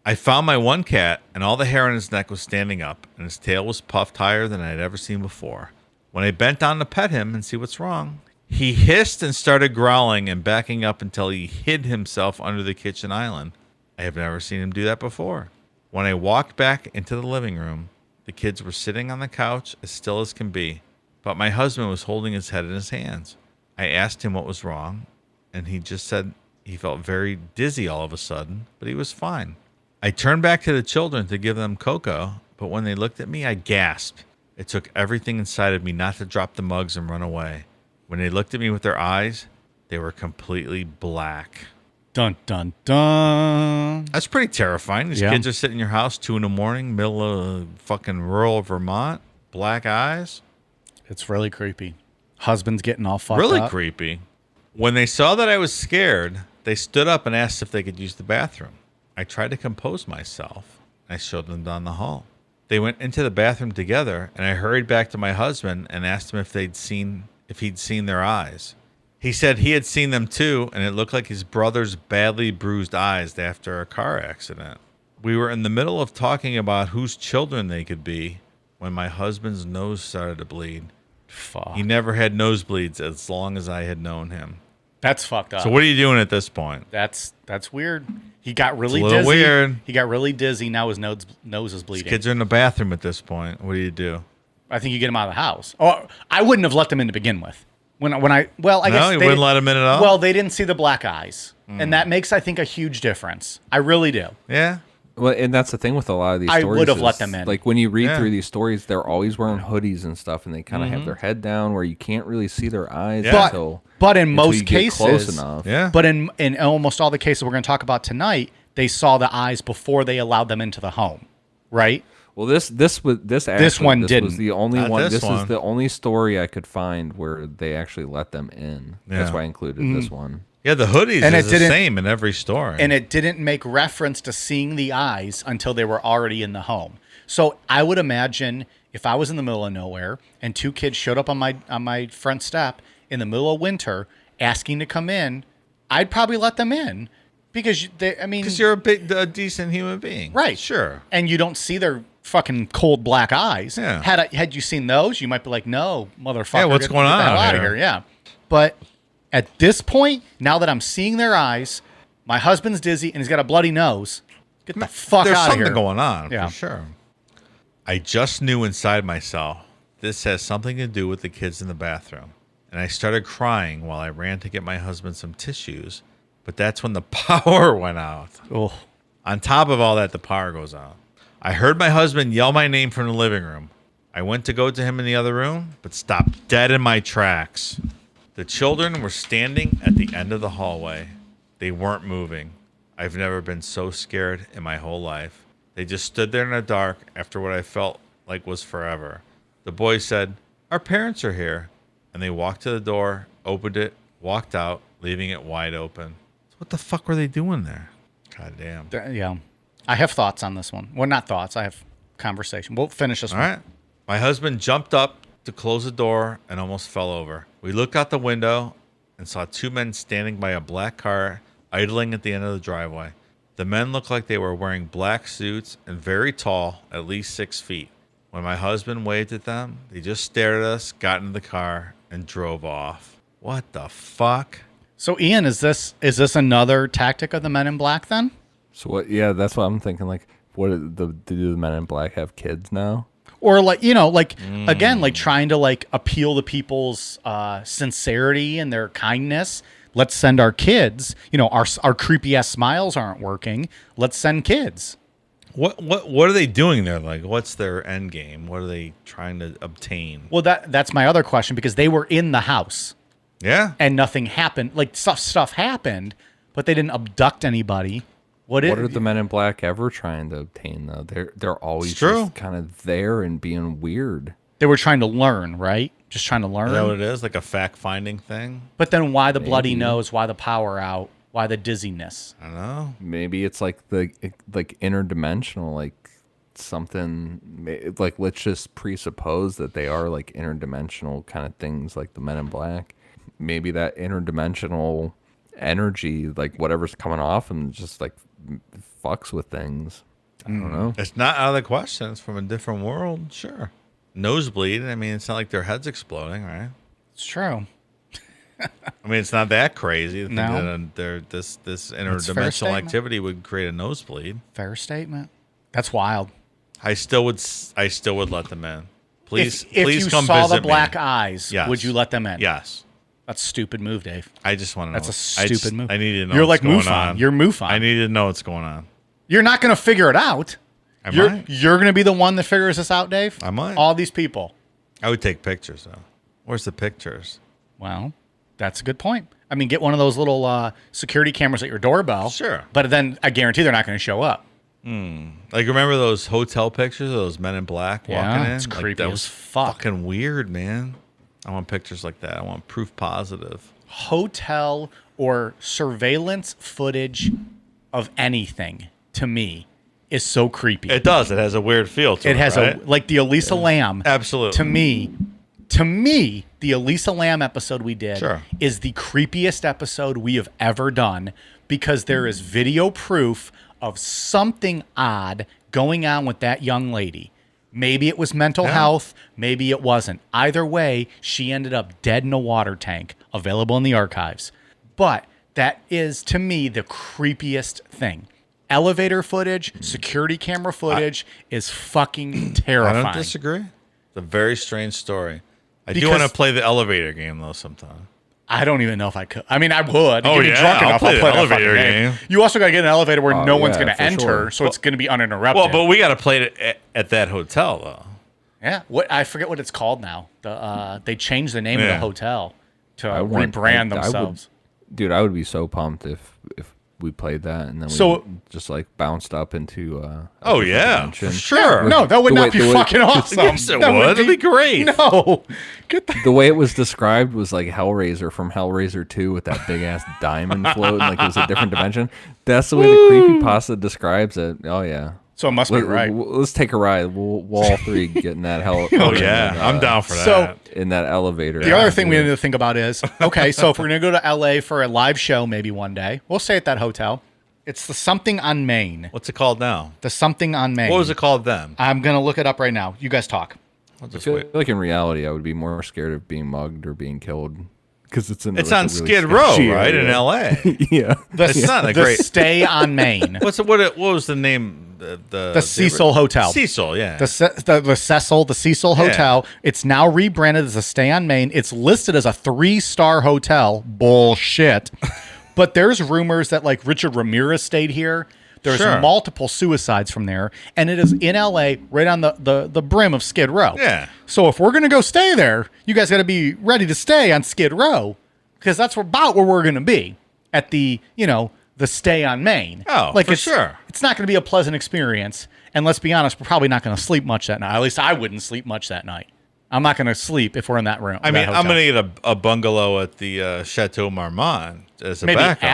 I found my one cat, and all the hair on his neck was standing up, and his tail was puffed higher than I had ever seen before. When I bent down to pet him and see what's wrong, he hissed and started growling and backing up until he hid himself under the kitchen island. I have never seen him do that before. When I walked back into the living room, the kids were sitting on the couch as still as can be, but my husband was holding his head in his hands. I asked him what was wrong, and he just said he felt very dizzy all of a sudden, but he was fine. I turned back to the children to give them cocoa, but when they looked at me, I gasped. It took everything inside of me not to drop the mugs and run away. When they looked at me with their eyes, they were completely black. Dun, dun, dun. That's pretty terrifying. These Yeah. kids are sitting in your house 2 a.m, middle of fucking rural Vermont, black eyes. It's really creepy. Husband's getting all fucked Really up. creepy. When they saw that I was scared, they stood up and asked if they could use the bathroom. I tried to compose myself. I showed them down the hall. They went into the bathroom together, and I hurried back to my husband and asked him if he'd seen their eyes. He said he had seen them too, and it looked like his brother's badly bruised eyes after a car accident. We were in the middle of talking about whose children they could be when my husband's nose started to bleed. Fuck. He never had nosebleeds as long as I had known him. That's fucked up. So what are you doing at this point? That's weird. He got really It's a little dizzy. weird. He got really dizzy. Now his nose is bleeding. Kids are in the bathroom at this point. What do you do? I think you get him out of the house. Oh, I wouldn't have let them in to begin with. I guess No, you they wouldn't let 'em in at all? Well, they didn't see the black eyes, and that makes, I think, a huge difference. I really do. Yeah. Well, and that's the thing with a lot of these I stories. would have is, let them in. Like when you read Yeah. through these stories, they're always wearing hoodies and stuff, and they kind of have their head down where you can't really see their eyes Yeah. until. But in until most you get close cases, enough. Yeah. But in almost all the cases we're going to talk about tonight, they saw the eyes before they allowed them into the home, right? Well, this one was didn't. the only Not one. this This one. is the only story I could find where they actually let them in. That's Yeah. why I included this one. Yeah, the hoodies And is it the didn't- same in every story. And it didn't make reference to seeing the eyes until they were already in the home. So I would imagine if I was in the middle of nowhere and 2 kids showed up on my front step in the middle of winter asking to come in, I'd probably let them in because because you're a decent human being. right, Sure. and you don't see their fucking cold black eyes. Yeah. Had you seen those, you might be like, no, motherfucker, Yeah, what's going get the on hell out out of here? here? Yeah, but at this point, now that I'm seeing their eyes, my husband's dizzy and he's got a bloody nose. Get the fuck There's out of something here. going on, Yeah. for sure. I just knew inside myself this has something to do with the kids in the bathroom. And I started crying while I ran to get my husband some tissues. But that's when the power went out. Oh, On top of all that, the power goes out. I heard my husband yell my name from the living room. I went to go to him in the other room, but stopped dead in my tracks. The children were standing at the end of the hallway. They weren't moving. I've never been so scared in my whole life. They just stood there in the dark after what I felt like was forever. The boys said, "Our parents are here." And they walked to the door, opened it, walked out, leaving it wide open. So what the fuck were they doing there? God damn. Yeah. I have thoughts on this one. Well, not thoughts. I have conversation. We'll finish this All one. right. My husband jumped up to close the door and almost fell over. We looked out the window and saw two men standing by a black car idling at the end of the driveway. The men looked like they were wearing black suits and very tall, at least 6 feet. When my husband waved at them, they just stared at us, got into the car, and drove off. What the fuck? So, Ian, is this another tactic of the Men in Black then? So what? Yeah, that's what I'm thinking. Like, do the Men in Black have kids now? Or again, like trying to like appeal to people's sincerity and their kindness. Let's send our kids. Our creepy ass smiles aren't working. Let's send kids. What are they doing there? Like, what's their end game? What are they trying to obtain? Well, that's my other question, because they were in the house Yeah. and nothing happened. Like stuff happened, but they didn't abduct anybody. What are the Men in Black ever trying to obtain though? They're always It's true. just kind of there and being weird. They were trying to learn, right? Just trying to learn. Is that what it is? Like a fact-finding thing? But then why the bloody nose? Why the power out? Why the dizziness? I don't know. Maybe it's like interdimensional, like something. Like let's just presuppose that they are like interdimensional kind of things, like the Men in Black. Maybe that interdimensional energy, like whatever's coming off, and just like fucks with things. I don't know. It's not out of the question. It's from a different world. Sure. Nosebleed. I mean, it's not like their head's exploding, right? It's true. I mean, it's not that crazy to think No. that this fair interdimensional statement. activity would create a nosebleed. Fair statement. That's wild. I still would let them in. Please, if please you come saw visit the black me. eyes, Yes. would you let them in? Yes. That's a stupid move, Dave. I just want to know. That's a stupid move. I need to know. You're what's like going MUFON. on. You're MUFON. I need to know what's going on. You're not going to figure it out. I You're might. going to be the one that figures this out, Dave. I might. All these people. I would take pictures though. Where's the pictures? Well, that's a good point. I mean, get one of those little security cameras at your doorbell. Sure. But then I guarantee they're not going to show up. Like, remember those hotel pictures of those Men in Black Yeah, walking in? it's Like, creepy that as was fuck. fucking weird, man. I want pictures like that. I want proof positive. Hotel or surveillance footage of anything, to me, is so creepy. It does. It has a weird feel to it. It has right? like the Elisa Lamb. Absolutely. To me, the Elisa Lamb episode we did Sure. is the creepiest episode we have ever done, because there is video proof of something odd going on with that young lady. Maybe it was mental health, maybe it wasn't. Either way, she ended up dead in a water tank, available in the archives. But that is, to me, the creepiest thing. Elevator footage, security camera footage is fucking I terrifying. don't disagree. It's a very strange story. I do Because- want to play the elevator game, though, sometime. I don't even know if I could. I mean, I would. Oh, Get me yeah, drunk I'll enough, play I'll the play that elevator fucking game. You also got to get an elevator where no one's yeah, going to for enter, sure. so it's going to be uninterrupted. Well, but we got to play it at that hotel, though. yeah, I forget what it's called now. They changed the name of the Yeah. hotel to want- rebrand I would- themselves. Dude, I would be so pumped if we played that and then So- we just like bounced up into a Oh, different yeah. dimension. For sure. No, that would The not way- be the way- fucking awesome. Yes, it That would. It'd be great. No, get the The way it was described was like Hellraiser from Hellraiser 2 with that big ass diamond floating like it was a different dimension. That's the way the creepypasta describes it. Oh yeah. So it must be right. Let's take a ride. We'll all three get in that hell. Oh, yeah. I'm down for that. So- In that elevator. The other thing we need to think about is, okay, so if we're going to go to LA for a live show maybe one day, we'll stay at that hotel. It's the Something on Main. What's it called now? The Something on Main. What was it called then? I'm going to look it up right now. You guys talk. I'll I just feel wait. like in reality, I would be more scared of being mugged or being killed because it's It's on Skid Row, right, in L.A. Yeah. It's not a The great. Stay on Main. What was the name? The Cecil Hotel. Cecil, yeah. The Cecil Hotel. It's now rebranded as a Stay on Main. It's listed as a 3-star hotel. Bullshit. But there's rumors that like Richard Ramirez stayed here. There's Sure. multiple suicides from there, and it is in LA, right on the brim of Skid Row. Yeah. So if we're gonna go stay there, you guys got to be ready to stay on Skid Row, because that's about where we're gonna be at the the stay on Maine. Oh, for sure. It's not going to be a pleasant experience. And let's be honest, we're probably not going to sleep much that night. At least I wouldn't sleep much that night. I'm not going to sleep if we're in that room. I mean, I'm going to get a bungalow at the Chateau Marmont as a maybe backup.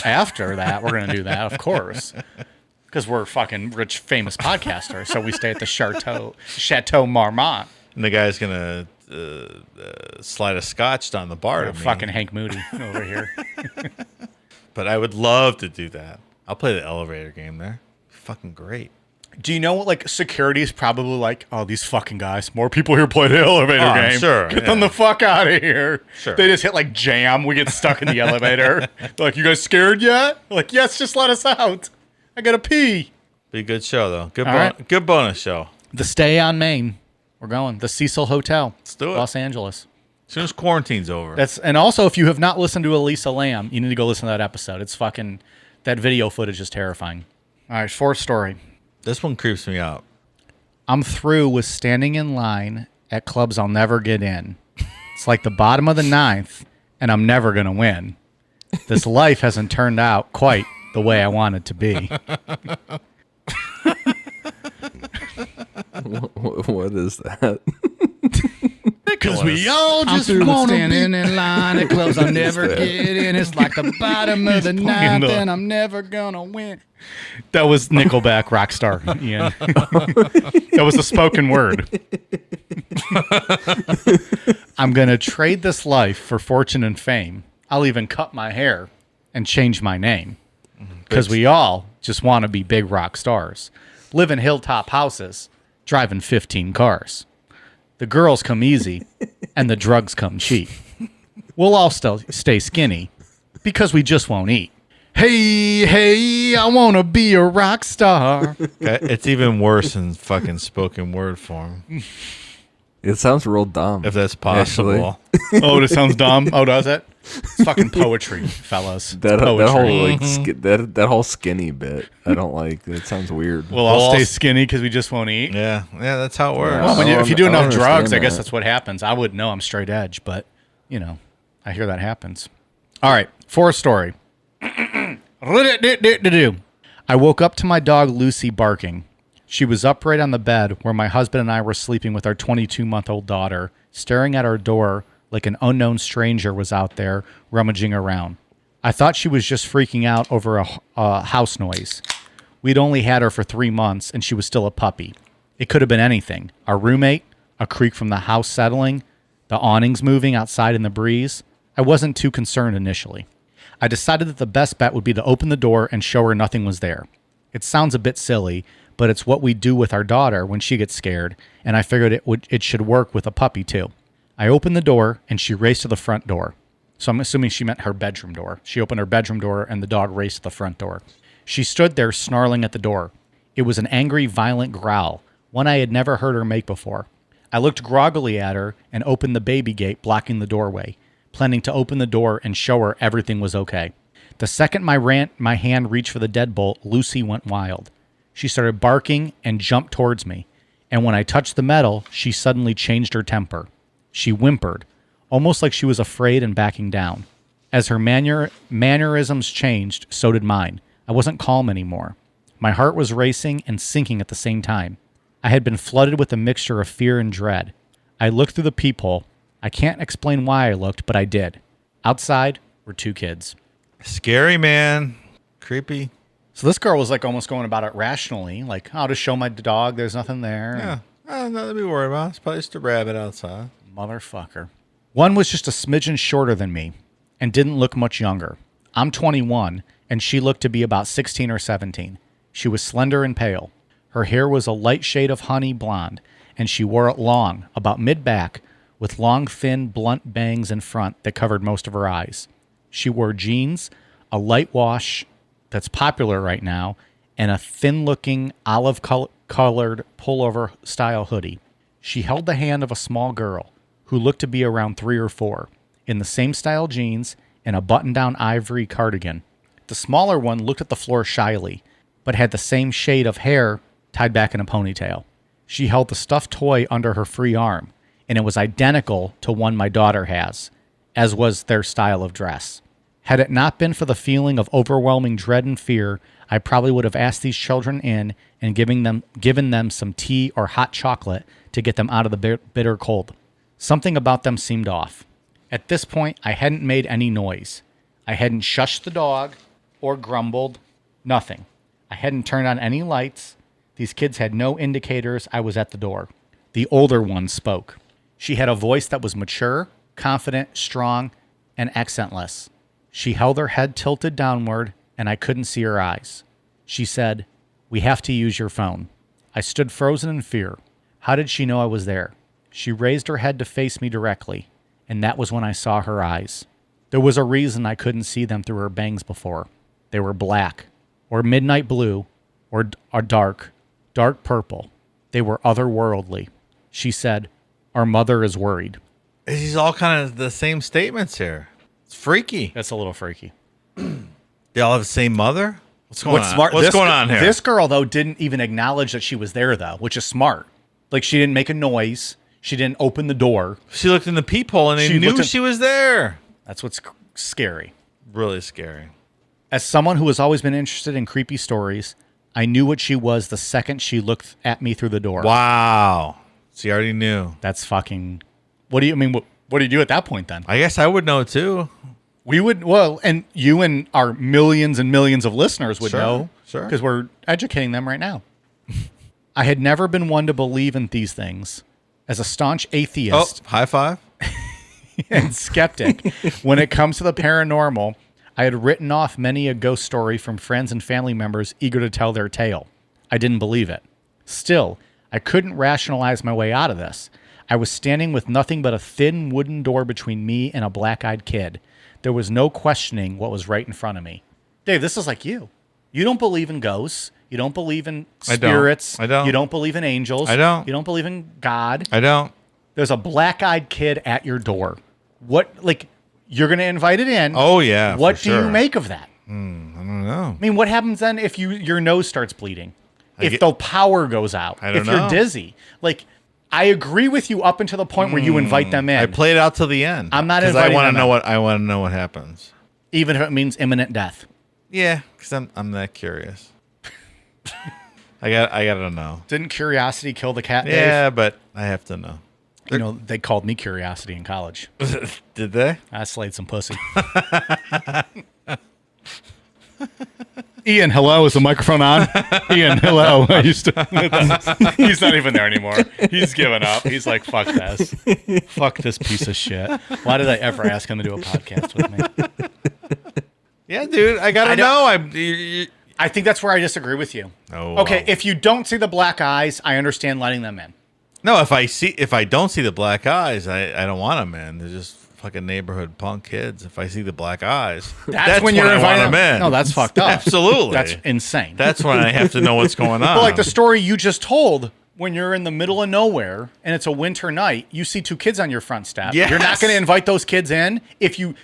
after that, we're going to do that, of course. Because we're fucking rich, famous podcasters. So we stay at the Chateau Marmont. And the guy's going to slide a scotch down the bar to me. Fucking Hank Moody over here. But I would love to do that. I'll play the elevator game there. Fucking great. Do you know what, like, security is probably like, oh, these fucking guys, more people here play the elevator game. Sure. Get them the fuck out of here. Sure. They just hit, like, jam. We get stuck in the elevator. They're like, you guys scared yet? We're like, yes, just let us out. I gotta pee. Be a good show, though. All right. Good bonus show. The Stay on Maine. We're going. The Cecil Hotel. Let's do it. Los Angeles. As soon as quarantine's over. And also, if you have not listened to Elisa Lam, you need to go listen to that episode. It's fucking, that video footage is terrifying. All right, fourth story. This one creeps me out. I'm through with standing in line at clubs I'll never get in. It's like the bottom of the ninth, and I'm never going to win. This life hasn't turned out quite the way I want it to be. What is that? Because we all just want to stand in line at clubs I'll never get in. It's like the bottom of the ninth, and I'm never going to win. That was Nickelback Rockstar, Ian. That was a spoken word. I'm going to trade this life for fortune and fame. I'll even cut my hair and change my name. Because we all just want to be big rock stars. Live in hilltop houses, driving 15 cars. The girls come easy, and the drugs come cheap. We'll all still stay skinny, because we just won't eat. Hey, I want to be a rock star. It's even worse in fucking spoken word form. It sounds real dumb. If that's possible. Oh, this sounds dumb. Oh, does it? It's fucking poetry, fellas. That Poetry. whole like that whole skinny bit, I don't like. It sounds weird. We'll all stay skinny because we just won't eat. Yeah, that's how it works. Well, if you do I enough understand drugs, I guess that. that's what happens. I wouldn't know. I'm straight edge, but, you know, I hear that happens. All right, fourth story. I woke up to my dog Lucy barking. She was upright on the bed where my husband and I were sleeping with our 22-month-old daughter, staring at our door like an unknown stranger was out there rummaging around. I thought she was just freaking out over a house noise. We'd only had her for 3 months, and she was still a puppy. It could have been anything. Our roommate, a creak from the house settling, the awnings moving outside in the breeze. I wasn't too concerned initially. I decided that the best bet would be to open the door and show her nothing was there. It sounds a bit silly, but it's what we do with our daughter when she gets scared, and I figured it should work with a puppy too. I opened the door, and she raced to the front door. So I'm assuming she meant her bedroom door. She opened her bedroom door, and the dog raced to the front door. She stood there snarling at the door. It was an angry, violent growl, one I had never heard her make before. I looked groggily at her and opened the baby gate blocking the doorway, planning to open the door and show her everything was okay. The second my hand reached for the deadbolt, Lucy went wild. She started barking and jumped towards me, and when I touched the metal, she suddenly changed her temper. She whimpered, almost like she was afraid and backing down. As her mannerisms changed, so did mine. I wasn't calm anymore. My heart was racing and sinking at the same time. I had been flooded with a mixture of fear and dread. I looked through the peephole. I can't explain why I looked, but I did. Outside were 2 kids. Scary, man. Creepy. So this girl was like almost going about it rationally, like, I'll just show my dog there's nothing there. Yeah. Nothing to be worried about. It's probably just a rabbit outside. Motherfucker. One was just a smidgen shorter than me and didn't look much younger. I'm 21, and she looked to be about 16 or 17. She was slender and pale. Her hair was a light shade of honey blonde, and she wore it long, about mid-back, with long, thin, blunt bangs in front that covered most of her eyes. She wore jeans, a light wash that's popular right now, and a thin-looking, olive-colored pullover-style hoodie. She held the hand of a small girl, who looked to be around 3 or 4, in the same style jeans and a button-down ivory cardigan. The smaller one looked at the floor shyly, but had the same shade of hair tied back in a ponytail. She held the stuffed toy under her free arm, and it was identical to one my daughter has, as was their style of dress. Had it not been for the feeling of overwhelming dread and fear, I probably would have asked these children in and given them some tea or hot chocolate to get them out of the bitter cold. Something about them seemed off. At this point, I hadn't made any noise. I hadn't shushed the dog or grumbled. Nothing. I hadn't turned on any lights. These kids had no indicators I was at the door. The older one spoke. She had a voice that was mature, confident, strong, and accentless. She held her head tilted downward, and I couldn't see her eyes. She said, "We have to use your phone." I stood frozen in fear. How did she know I was there? She raised her head to face me directly, and that was when I saw her eyes. There was a reason I couldn't see them through her bangs before. They were black, or midnight blue, or dark purple. They were otherworldly. She said, "Our mother is worried." These all kind of the same statements here. It's freaky. That's a little freaky. They all have the same mother? What's going on? Smart? What's going on here? This girl, though, didn't even acknowledge that she was there, though, which is smart. Like, she didn't make a noise. She didn't open the door. She looked in the peephole and they knew she was there. That's what's scary. Really scary. As someone who has always been interested in creepy stories, I knew what she was the second she looked at me through the door. Wow. She already knew. That's fucking... What do you mean? What do you do at that point, then? I guess I would know, too. We would... Well, and you and our millions and millions of listeners would know. Sure. Because we're educating them right now. I had never been one to believe in these things. As a staunch atheist... Oh, high five. and skeptic when it comes to the paranormal, I had written off many a ghost story from friends and family members eager to tell their tale. I didn't believe it. Still, I couldn't rationalize my way out of this. I was standing with nothing but a thin wooden door between me and a black-eyed kid. There was no questioning what was right in front of me. Dave, this is like you. You don't believe in ghosts. You don't believe in spirits. I don't. You don't believe in angels. I don't. You don't believe in God. I don't. There's a black-eyed kid at your door. What, like, you're going to invite it in. Oh, yeah. What for do sure. you make of that? I don't know. I mean, what happens then if your nose starts bleeding? If the power goes out? I don't if you're know. dizzy? Like, I agree with you up until the point where you invite them in. I played out till the end. I'm not 'cause inviting I want them to know in. what I want to know what happens. Even if it means imminent death. Yeah, because I'm that curious. I gotta know. Didn't curiosity kill the cat, Dave? Yeah, but I have to know. You know, they called me Curiosity in college. Did they? I slayed some pussy. Ian, hello. Is the microphone on? Ian, hello. He's not even there anymore. He's given up. He's like, fuck this. Fuck this piece of shit. Why did I ever ask him to do a podcast with me? Yeah, dude. I gotta know. I think that's where I disagree with you. Oh, Okay, wow. if you don't see the black eyes, I understand letting them in. No, if I don't see the black eyes, I don't want them in. They're just fucking neighborhood punk kids. If I see the black eyes, That's when you're I want inviting them in. No, that's fucked up. Absolutely. That's insane. That's when I have to know what's going on. But like the story you just told, when you're in the middle of nowhere and it's a winter night, you see two kids on your front step. Yes. You're not going to invite those kids in if you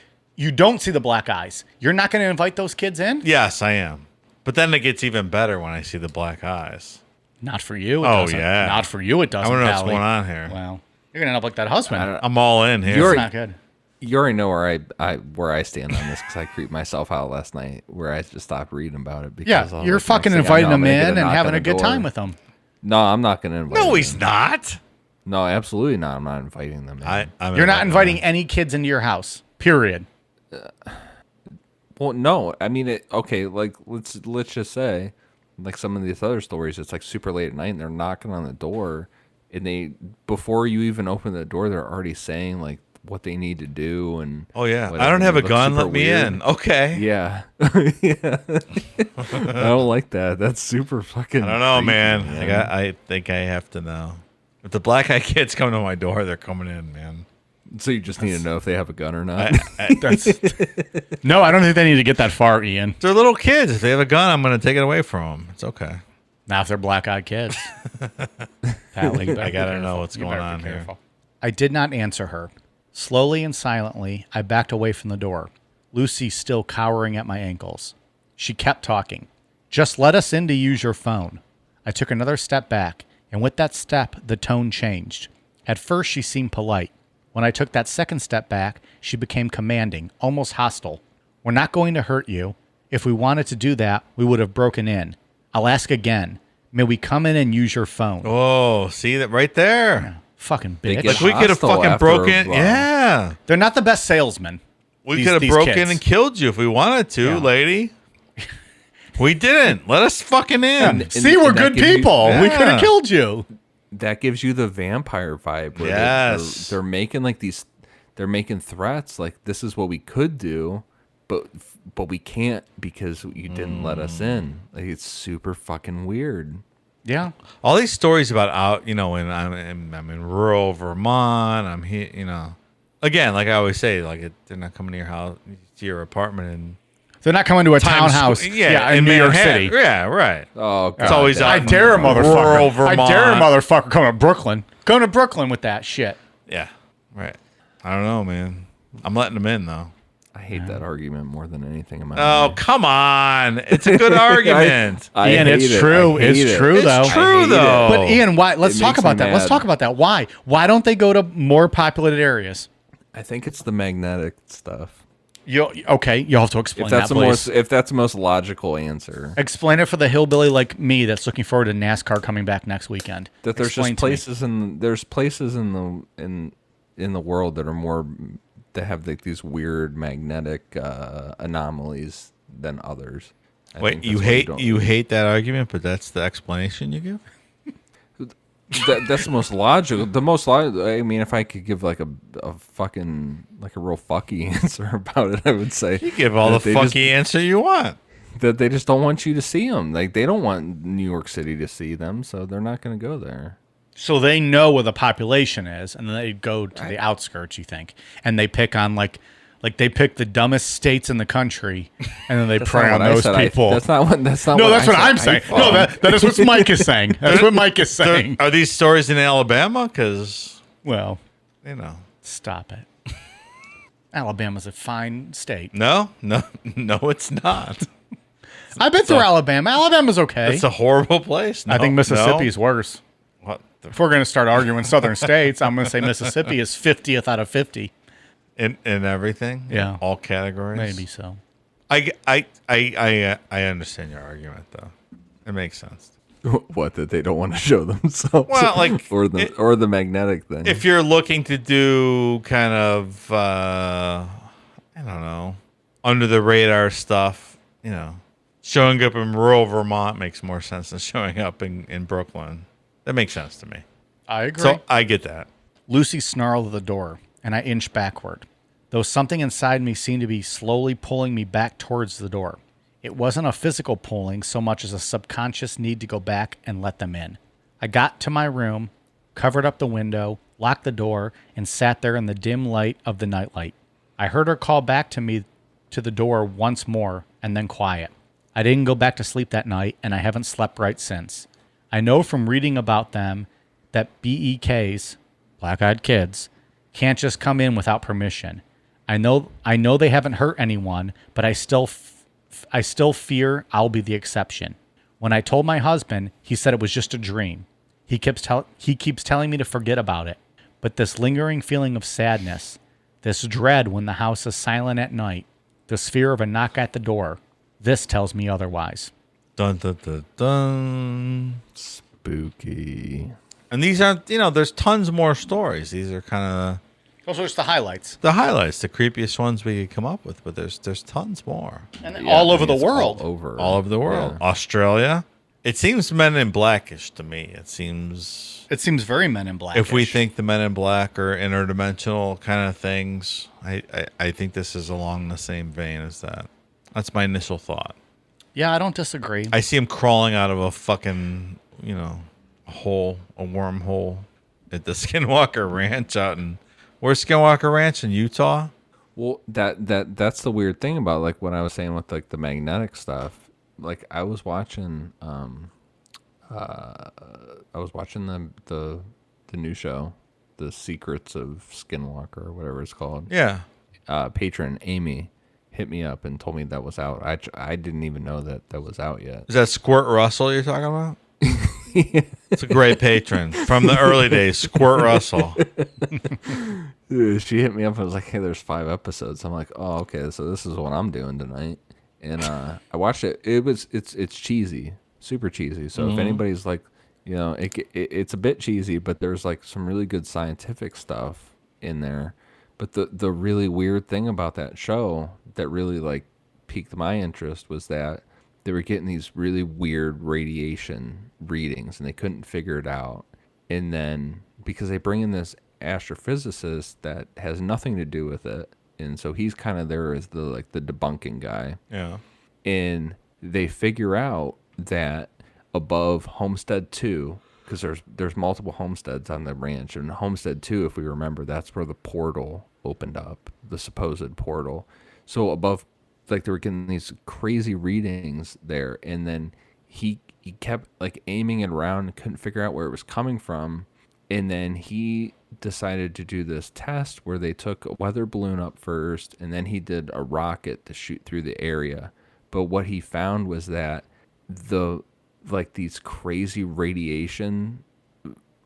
don't see the black eyes. You're not going to invite those kids in? Yes, I am. But then it gets even better when I see the black eyes. Not for you. It Oh, doesn't. yeah. Not for you. It doesn't. I want to know what's Pally. going on here. Well, you're going to end up like that husband. I'm all in here. You're- It's not good. You already know where I stand on this because I creeped myself out last night where I just stopped reading about it. Because I Yeah, was you're like, fucking next thing I inviting know, I'm them gonna get in and knock having on a the good door. time with them. No, I'm not going to invite No, them he's in. not. No, absolutely not. I'm not inviting them in. You're not inviting any kids into your house. Period. Well, no. I mean, okay, like let's just say, like some of these other stories, it's like super late at night and they're knocking on the door, and before you even open the door, they're already saying like what they need to do and. Oh yeah, whatever. I don't have They a look gun. super Let me weird. in. Okay. Yeah, yeah. I don't like that. That's super fucking. I don't know, creepy, man. I think I have to know. If the black eyed kids come to my door, they're coming in, man. So you just need to know if they have a gun or not. No, I don't think they need to get that far, Ian. They're little kids. If they have a gun, I'm going to take it away from them. It's okay. Now, if they're black-eyed kids. Pally, you better I be gotta know careful. what's You going better be on here. careful. I did not answer her. Slowly and silently, I backed away from the door, Lucy still cowering at my ankles. She kept talking. Just let us in to use your phone. I took another step back, and with that step, the tone changed. At first, she seemed polite. When I took that second step back, she became commanding, almost hostile. We're not going to hurt you. If we wanted to do that, we would have broken in. I'll ask again. May we come in and use your phone? Oh, see that right there? Fucking They bitch. get Like we could have hostile fucking after broken. a while. Yeah. They're not the best salesmen. We these- could have these broken kids. and killed you if we wanted to, Yeah. lady. We didn't. Let us fucking in. And- See, we're and that good gives you- people. We Yeah. could have killed you. That gives you the vampire vibe. Where Yes. they're making like these. They're making threats like this is what we could do, but we can't because you didn't let us in. Like it's super fucking weird. Yeah. All these stories about out, when I'm in rural Vermont, I'm here, Again, like I always say, like they're not coming to your house, to your apartment in They're not coming to a Times townhouse. Square. in New York Manhattan. City. Yeah, right. Oh, God, It's always that- out I in dare a rural motherfucker. I dare a Vermont. motherfucker come to Brooklyn. Come to Brooklyn with that shit. Yeah, right. I don't know, man. I'm letting them in though. I hate that argument more than anything in my Oh, life. come on. It's a good argument. I Ian, hate it's it. true. I hate It's it. true, though. It's I true, hate it. though. But Ian, why? Let's It talk makes about me that. Let's mad. talk about that. Why? Why don't they go to more populated areas? I think it's the magnetic stuff. You'll have to explain If that's that, the please. most, if that's the most logical answer, Explain it for the hillbilly like me that's looking forward to NASCAR coming back next weekend. that there's Explain just to me. places in the world that are more that have like these weird magnetic anomalies than others. I Wait, think you that's why hate don't- you hate that argument, but that's the explanation you give? that's the most logical. The most logical. I mean, if I could give like a fucking like a real fucky answer about it, I would say You give all that the they just- fucky answer you want. that they just don't want you to see them. Like they don't want New York City to see them, so they're not going to go there. So they know where the population is, and then they go to the outskirts. You think, and they pick on like they pick the dumbest states in the country, and then they That's prey not on what I those said. people. That's not what. That's not. no, that's I what said. I'm saying. No, that is what Mike is saying. That's what Mike is saying. Are these stories in Alabama? Because, Well, stop it. Alabama's a fine state. No, it's not. I've been through Alabama. Alabama's okay. It's a horrible place. I think No, Mississippi's worse. What the If we're going to start arguing southern states, I'm going to say Mississippi is 50th out of 50. in everything? Yeah. All categories? Maybe so. I understand your argument though. It makes sense. What, that they don't want to show themselves? Well, like, or the magnetic thing. If you're looking to do kind of I don't know, under the radar stuff, showing up in rural Vermont makes more sense than showing up in Brooklyn. That makes sense to me. I agree. So I get that. Lucy snarled at the door, and I inched backward, though something inside me seemed to be slowly pulling me back towards the door. It wasn't a physical pulling so much as a subconscious need to go back and let them in. I got to my room, covered up the window, locked the door, and sat there in the dim light of the nightlight. I heard her call back to me to the door once more, and then quiet. I didn't go back to sleep that night, and I haven't slept right since. I know from reading about them that BEKs, black-eyed kids, can't just come in without permission. I know they haven't hurt anyone, but I still fear I'll be the exception. When I told my husband, he said it was just a dream. He keeps telling me to forget about it. But this lingering feeling of sadness, this dread when the house is silent at night, this fear of a knock at the door, this tells me otherwise. Dun dun dun dun. Spooky. And these aren't, there's tons more stories. These are kind of Those are just the highlights. the highlights, the creepiest ones we could come up with. But there's tons more And Yeah, all I over mean, the it's world. all over the world. Yeah. Australia. It seems Men in Blackish to me. It seems It seems very Men in Black. if we think the Men in Black are interdimensional kind of things, I think this is along the same vein as that. That's my initial thought. Yeah, I don't disagree. I see him crawling out of a fucking, a hole, a wormhole at the Skinwalker Ranch out in, where's Skinwalker Ranch in Utah? Well, that's the weird thing about like what I was saying with like the magnetic stuff. Like I was watching the new show, The Secrets of Skinwalker or whatever it's called. Yeah. Patron Amy hit me up and told me that was out. I didn't even know that was out yet. Is that Squirt Russell you're talking about? It's a great patron from the early days, Squirt Russell. She hit me up and was like, "Hey, there's 5 episodes." I'm like, "Oh, okay, so this is what I'm doing tonight." And I watched it. It's cheesy, super cheesy. So if anybody's like, it's a bit cheesy, but there's like some really good scientific stuff in there. But the really weird thing about that show that really like piqued my interest was that they were getting these really weird radiation readings and they couldn't figure it out. And then because they bring in this astrophysicist that has nothing to do with it, and so he's kind of there as the debunking guy. Yeah. And they figure out that above Homestead 2, because there's multiple homesteads on the ranch, and Homestead 2, if we remember, that's where the portal opened up, the supposed portal. So above, like, they were getting these crazy readings there, and then he kept like aiming it around and couldn't figure out where it was coming from. And then he decided to do this test where they took a weather balloon up first, and then he did a rocket to shoot through the area. But what he found was that these crazy radiation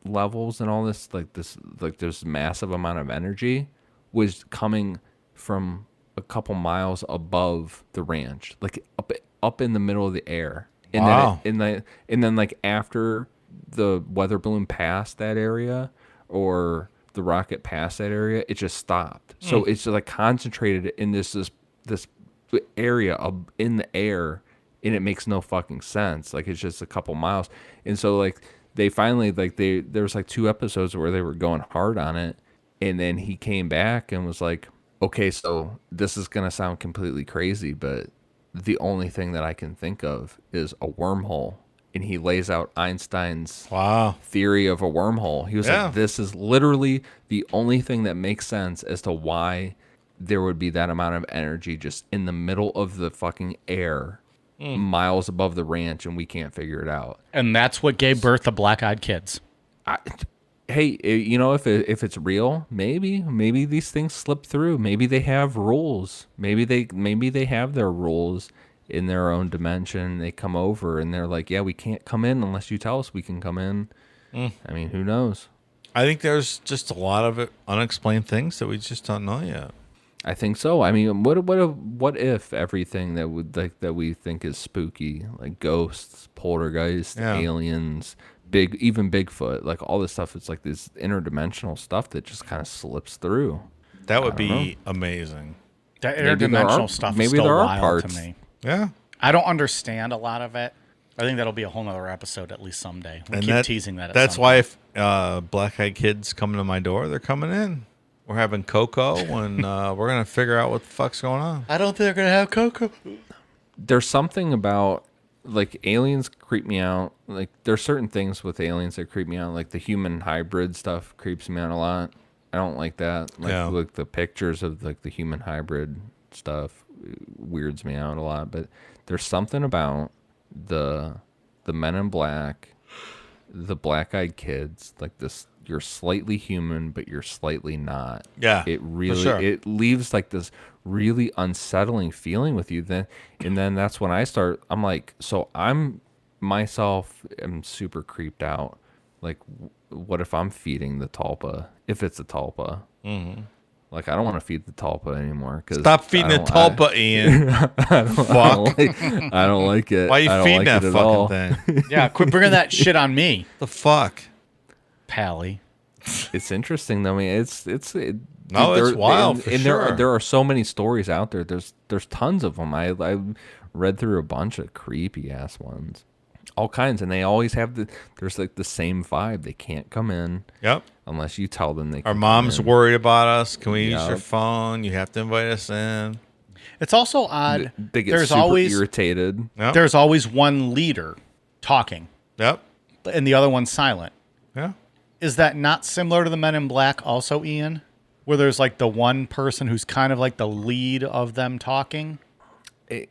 levels and all this, this massive amount of energy was coming from a couple miles above the ranch, like up in the middle of the air. And Wow. then like after the weather balloon passed that area or the rocket passed that area, it just stopped. So it's just like concentrated in this area in the air, and it makes no fucking sense. Like, it's just a couple miles. And so like they finally, like, there was like 2 episodes where they were going hard on it, and then he came back and was like, okay, so this is gonna sound completely crazy, but the only thing that I can think of is a wormhole. And he lays out Einstein's Wow. theory of a wormhole. He was Yeah. like, this is literally the only thing that makes sense as to why there would be that amount of energy just in the middle of the fucking air, miles above the ranch, and we can't figure it out. And that's what gave birth to Black Eyed Kids. Hey, if it's real, maybe these things slip through. Maybe they have rules. Maybe they have their rules in their own dimension. They come over and they're like, yeah, we can't come in unless you tell us we can come in. I mean, who knows? I think there's just a lot of unexplained things that we just don't know yet. I think so. I mean, what if everything that we think is spooky, like ghosts, poltergeists, Yeah. aliens, even Bigfoot, like all this stuff, it's like this interdimensional stuff that just kind of slips through. That would be amazing. That Maybe there are- interdimensional stuff is maybe still there are wild parts. to me. Yeah. I don't understand a lot of it. I think that'll be a whole nother episode at least someday. We keep teasing that. That's why if Black Eyed Kids come to my door, they're coming in. We're having cocoa, and we're gonna figure out what the fuck's going on. I don't think they're gonna have cocoa. There's something about, like, aliens creep me out. Like, there's certain things with aliens that creep me out. Like the human hybrid stuff creeps me out a lot. I don't like that. Like the pictures of like the human hybrid stuff weirds me out a lot. But there's something about the Men in Black, the Black Eyed Kids, like this. You're slightly human, but you're slightly not. Yeah, It really for sure. it leaves like this really unsettling feeling with you. Then that's when I'm like, so I'm myself am super creeped out. Like, what if I'm feeding the Talpa? If it's a Talpa, like, I don't want to feed the Talpa anymore. Cause Stop feeding the Tulpa, Ian. Fuck. I don't like it. Why are you I don't feeding like that it at all. fucking thing? Yeah, quit bringing that shit on me, The fuck? Pally. It's interesting though. I mean, it's No, it's wild, And, for and sure. there are so many stories out there. There's tons of them. I read through a bunch of creepy ass ones, all kinds, and they always have there's like the same vibe. They can't come in Yep. unless you tell them they. Our Can mom's come in. worried about us. Can we use your Yep. phone? You have to invite us in. It's also odd. They get There's super always irritated. Yep. there's always one leader talking, Yep. and the other one's silent. Yeah. Is that not similar to the Men in Black also, Ian? Where there's like the one person who's kind of like the lead of them talking?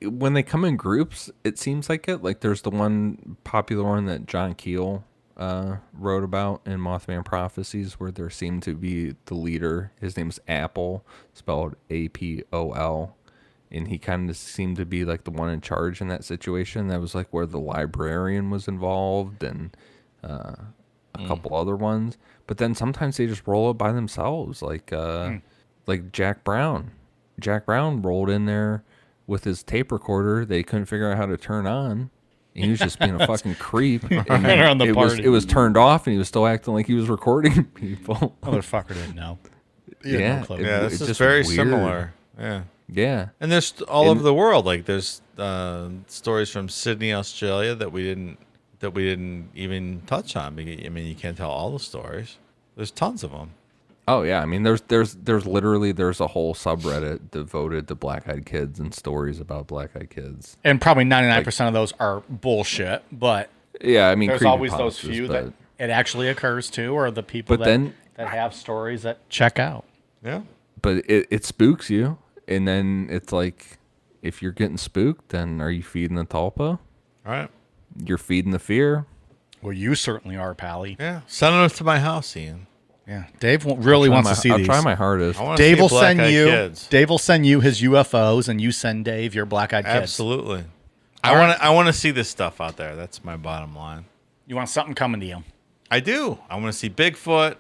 When they come in groups, it seems like it. Like, there's the one popular one that John Keel wrote about in Mothman Prophecies, where there seemed to be the leader. His name's Apple, spelled Apol, and he kind of seemed to be like the one in charge in that situation. That was like where the librarian was involved, and a couple other ones, but then sometimes they just roll it by themselves, like Jack Brown. Jack Brown rolled in there with his tape recorder they couldn't figure out how to turn on. And he was just being a fucking creep. And Around the party. it was turned off, and he was still acting like he was recording people. Motherfucker didn't know. He had Yeah, no clue. it- Yeah, it's this is just very weird. similar. Yeah. Yeah, And there's all over the world. Like there's stories from Sydney, Australia that we didn't even touch on. I mean, you can't tell all the stories. There's tons of them. oh yeah. I mean, there's literally a whole subreddit devoted to black-eyed kids and stories about black-eyed kids. And probably 99% of those are bullshit, but Yeah, I mean, there's always those creepypastas, few but- that it actually occurs to, or the people But then- that have stories that check out. Yeah. but it spooks you, and then it's like, if you're getting spooked, then are you feeding the tulpa? All right. You're feeding the fear. Well, you certainly are, Pally. Yeah. Send them to my house, Ian. Yeah. Dave really wants to see I'll these. try my hardest. I want to Dave see will send black-eyed you. kids. Dave will send you his UFOs, and you send Dave your black-eyed kids. Absolutely. I want to see this stuff out there. That's my bottom line. You want something coming to you. I do. I want to see Bigfoot.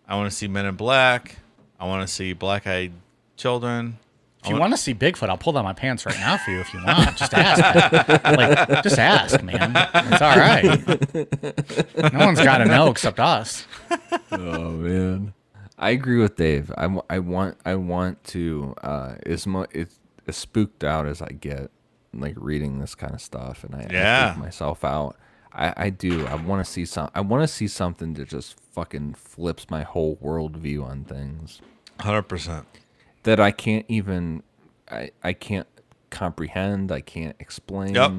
I want to see Men in Black. I want to see black-eyed children. If you want to see Bigfoot, I'll pull down my pants right now for you if you want. Just ask. Like, just ask, man. It's all right. No one's got to know except us. Oh man, I agree with Dave. I want to as spooked out as I get, like reading this kind of stuff, and I freak myself out. I do. I want to see I want to see something that just fucking flips my whole worldview on things 100%. that I can't even. I can't comprehend. I can't explain. Yep.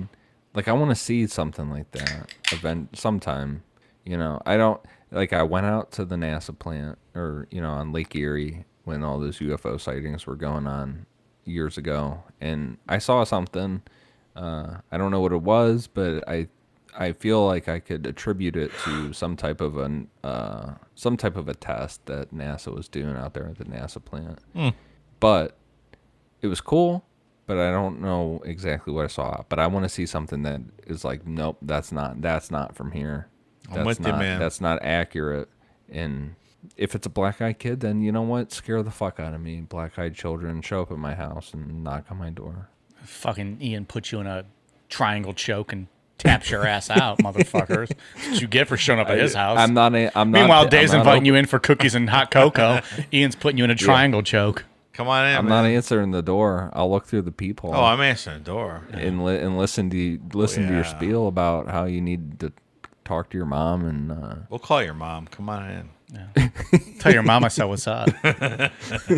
Like I want to see something like that sometime. You know, I don't like. I went out to the NASA plant, or on Lake Erie when all those UFO sightings were going on years ago, and I saw something. I don't know what it was, but I feel like I could attribute it to some type of a test that NASA was doing out there at the NASA plant. But it was cool, but I don't know exactly what I saw. But I want to see something that is like, nope, that's not from here. I'm with you, man. That's not accurate. And if it's a black-eyed kid, then you know what? Scare the fuck out of me. Black-eyed children show up at my house and knock on my door. Fucking Ian puts you in a triangle choke and taps your ass out, motherfuckers. That's what you get for showing up at his house. I'm not. Meanwhile, Dave's inviting you in for cookies and hot cocoa. Ian's putting you in a triangle choke. Come on in, I'm man. not answering the door. I'll look through the peephole. Oh, I'm answering the door. and listen to your yeah. spiel about how you need to talk to your mom and We'll call your mom. Come on in. Tell your mom I said what's up.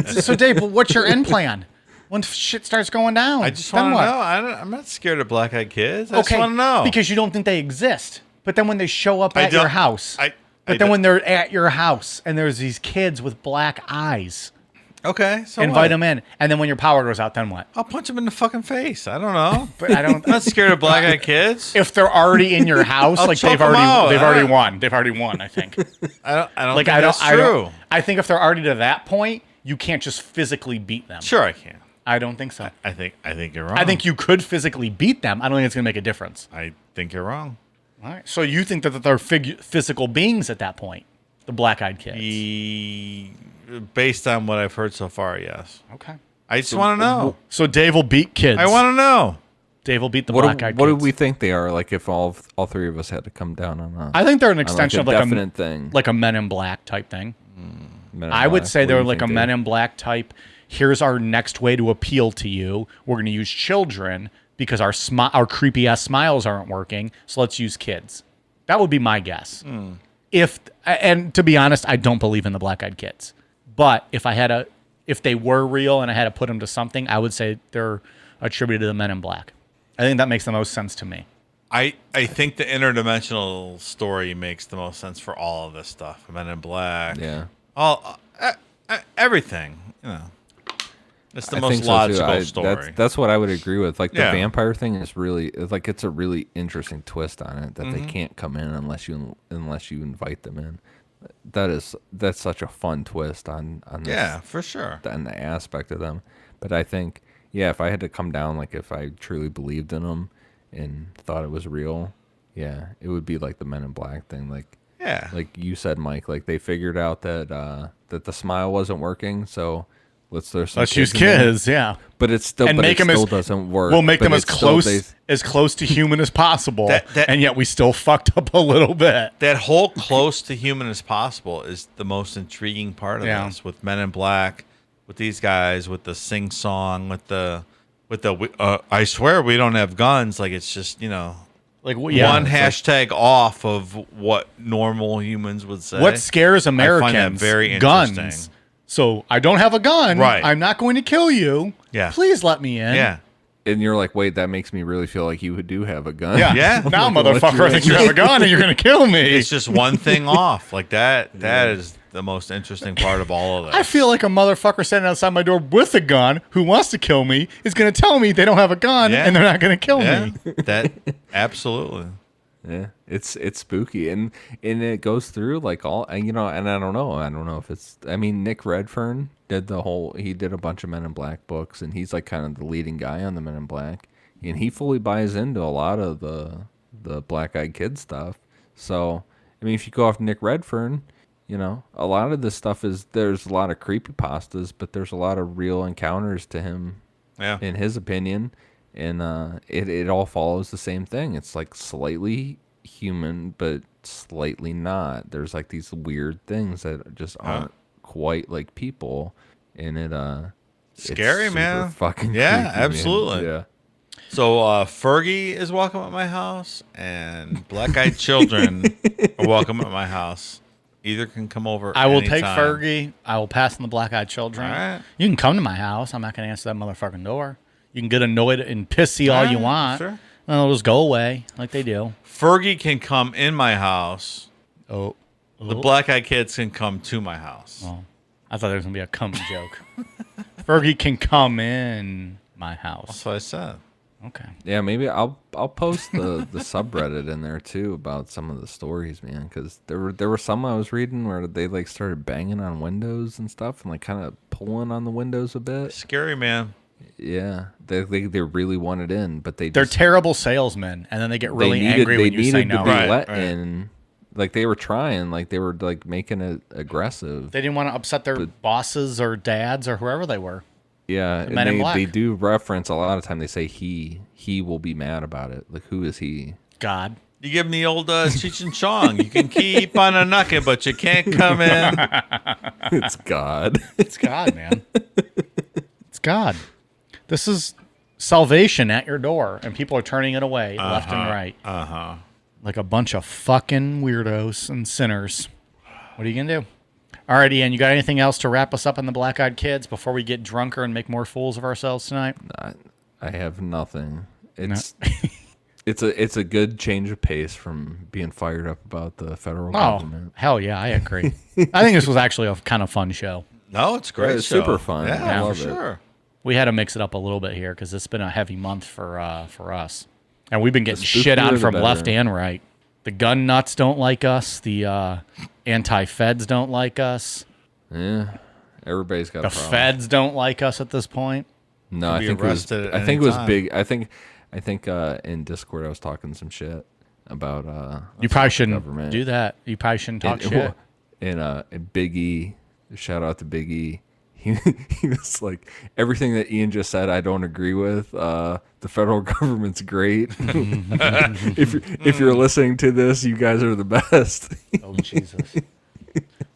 So, Dave, what's your end plan? When shit starts going down, I just then want to what? know. I'm not scared of black-eyed kids. I just want to know. Because you don't think they exist. But then when they show up at your don't- house, I but then don't- when they're at your house and there's these kids with black eyes, Okay, so invite what? them in. And then when your power goes out, then what? I'll punch them in the fucking face. I don't know. But I don't. I'm not scared of black-eyed kids. If they're already in your house, I'll like choke they've 'em out. already won. They've already won. I think. I don't Like think that's I true. don't. I think if they're already to that point, you can't just physically beat them. Sure, I can. I don't think so. I think you're wrong. I think you could physically beat them. I don't think it's going to make a difference. I think you're wrong. All right. So you think that they're physical beings at that point, the black-eyed kids? Based on what I've heard so far, yes. Okay. I just want to know. So Dave will beat kids. I want to know. Dave will beat the what black-eyed do kids. we think they are? Like if all three of us had to come down on a I think they're an on, like, extension a of like definite thing. like a Men in Black type thing. Men in I would Black. say What do they're you like a think, Men Dave? in Black type. Here's our next way to appeal to you. We're going to use children because our creepy ass smiles aren't working. So let's use kids. That would be my guess. And to be honest, I don't believe in the black-eyed kids. But if they were real and I had to put them to something, I would say they're attributed to the Men in Black. I think that makes the most sense to me. I think the interdimensional story makes the most sense for all of this stuff. Men in Black. Yeah. All everything. You know. It's the I most think so, too. logical story. That's what I would agree with. Like the Yeah. vampire thing is really like it's a really interesting twist on it that Mm-hmm. they can't come in unless you invite them in. That's such a fun twist on this, Yeah, for sure. on the aspect of them. But I think if I had to come down, like if I truly believed in them and thought it was real, Yeah, it would be like the Men in Black thing. Yeah. Like you said, Mike. Like they figured out that that the smile wasn't working, so let's throw some. Let's use in there. kids, yeah. But it's still, And but make it 'em still as- doesn't work. We'll make But them as it's still- close to human as possible, That- and yet we still fucked up a little bit. That whole close to human as possible is the most intriguing part of Yeah. this. With Men in Black, with these guys, with the sing song, with the I swear we don't have guns. Like it's just Like one yeah, hashtag off of what normal humans would say. what scares Americans? I find that very guns. interesting. So I don't have a gun. Right. I'm not going to kill you. Yeah. Please let me in. Yeah. And you're like, wait, that makes me really feel like you do have a gun. Yeah. Yeah. Now, I'm gonna let motherfucker, you I think you have a gun and you're going to kill me. It's just one thing off. Like that. That is the most interesting part of all of this. I feel like a motherfucker standing outside my door with a gun who wants to kill me is going to tell me they don't have a gun Yeah. and they're not going to kill yeah. me. That absolutely. Yeah, it's spooky, and it goes through like all, and and I don't know if it's. I mean, Nick Redfern did he did a bunch of Men in Black books, and he's like kind of the leading guy on the Men in Black, and he fully buys into a lot of the Black Eyed Kid stuff. So I mean, if you go off Nick Redfern, a lot of this stuff there's a lot of creepypastas, but there's a lot of real encounters to him, Yeah. in his opinion. And it all follows the same thing. It's like slightly human, but slightly not. There's like these weird things that just aren't quite like people, and it's Scary, super man. Fucking Yeah, creepy, man. absolutely. Yeah. So Fergie is welcome at my house, and Black Eyed Children are welcome at my house. Either can come over. I will take anytime. Fergie. I will pass on the Black Eyed Children. All right. You can come to my house. I'm not going to answer that motherfucking door. You can get annoyed and pissy all you right, want. sure. And it'll just go away like they do. Fergie can come in my house. Oh. The Black Eyed Kids can come to my house. Oh. I thought there was going to be a come joke. Fergie can come in my house. That's what I said. Okay. Yeah, maybe I'll post the subreddit in there too about some of the stories, man, because there were some I was reading where they like started banging on windows and stuff and like kind of pulling on the windows a bit. Scary, man. Yeah, they really wanted in, but They're just, terrible salesmen, and then they get really angry when you say no. to be Right, let right. in. Like they were trying, like they were like making it aggressive. They didn't want to upset their bosses or dads or whoever they were. Yeah, and Men in Black. they do reference a lot of time. They say he will be mad about it. Like who is he? God. You give them the old Cheech and Chong. You can keep on a knocking, but you can't come in. It's God. It's God, man. It's God. This is salvation at your door, and people are turning it away left and right. Uh-huh. Like a bunch of fucking weirdos and sinners. What are you going to do? All right, Ian, you got anything else to wrap us up on the Black Eyed Kids before we get drunker and make more fools of ourselves tonight? I have nothing. It's it's a good change of pace from being fired up about the federal Oh, government. hell yeah, I agree. I think this was actually a kind of fun show. No, it's a great. Yeah, it's show. super fun. Yeah, I for love it. sure. We had to mix it up a little bit here because it's been a heavy month for us. And we've been getting spookier shit on the from better. left and right. The gun nuts don't like us. The anti-feds don't like us. Yeah, everybody's got The a problem. feds don't like us at this point. No, Could I be think it was. arrested at I think any it was time. big. I think in Discord I was talking some shit about. You probably shouldn't government. do that. You probably shouldn't talk and, shit. and Big E, shout out to Big E. He was like, everything that Ian just said, I don't agree with. The federal government's great. if you're listening to this, you guys are the best. Oh, Jesus.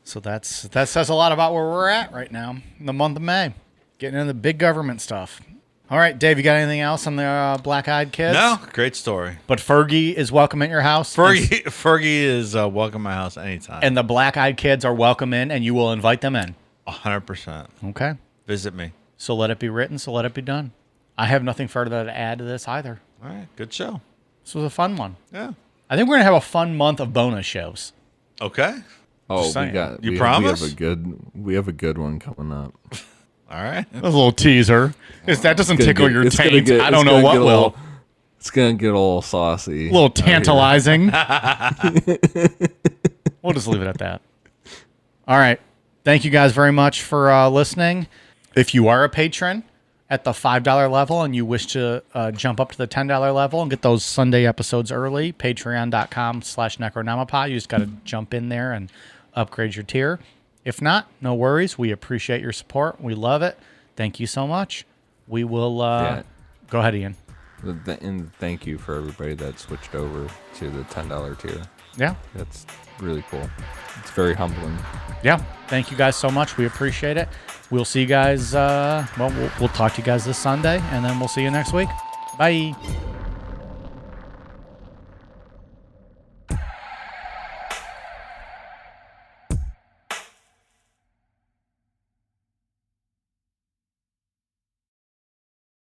So that says a lot about where we're at right now in the month of May. Getting into the big government stuff. All right, Dave, you got anything else on the Black Eyed Kids? No, great story. But Fergie is welcome at your house. Fergie is welcome to my house anytime. And the Black Eyed Kids are welcome in, and you will invite them in. 100%. Okay. Visit me. So let it be written, so let it be done. I have nothing further to add to this either. All right, good show. This was a fun one. Yeah. I think we're going to have a fun month of bonus shows. Okay. Oh, we saying. got. You we promise? We have a good one coming up. All right. A little teaser. If that doesn't Gonna tickle get- your it's gonna taint, get- I it's don't know gonna what get a will. little- It's gonna get a little saucy. A little out here. tantalizing. We'll just leave it at that. All right. Thank you guys very much for listening. If you are a patron, at the $5 level and you wish to jump up to the $10 level and get those Sunday episodes early, patreon.com/Necronomipod. You just got to jump in there and upgrade your tier. If not, no worries. We appreciate your support. We love it. Thank you so much. We will go ahead, Ian. And thank you for everybody that switched over to the $10 tier. Yeah. That's really cool. It's very humbling. Yeah. Thank you guys so much. We appreciate it. We'll see you guys. We'll talk to you guys this Sunday, and then we'll see you next week. Bye.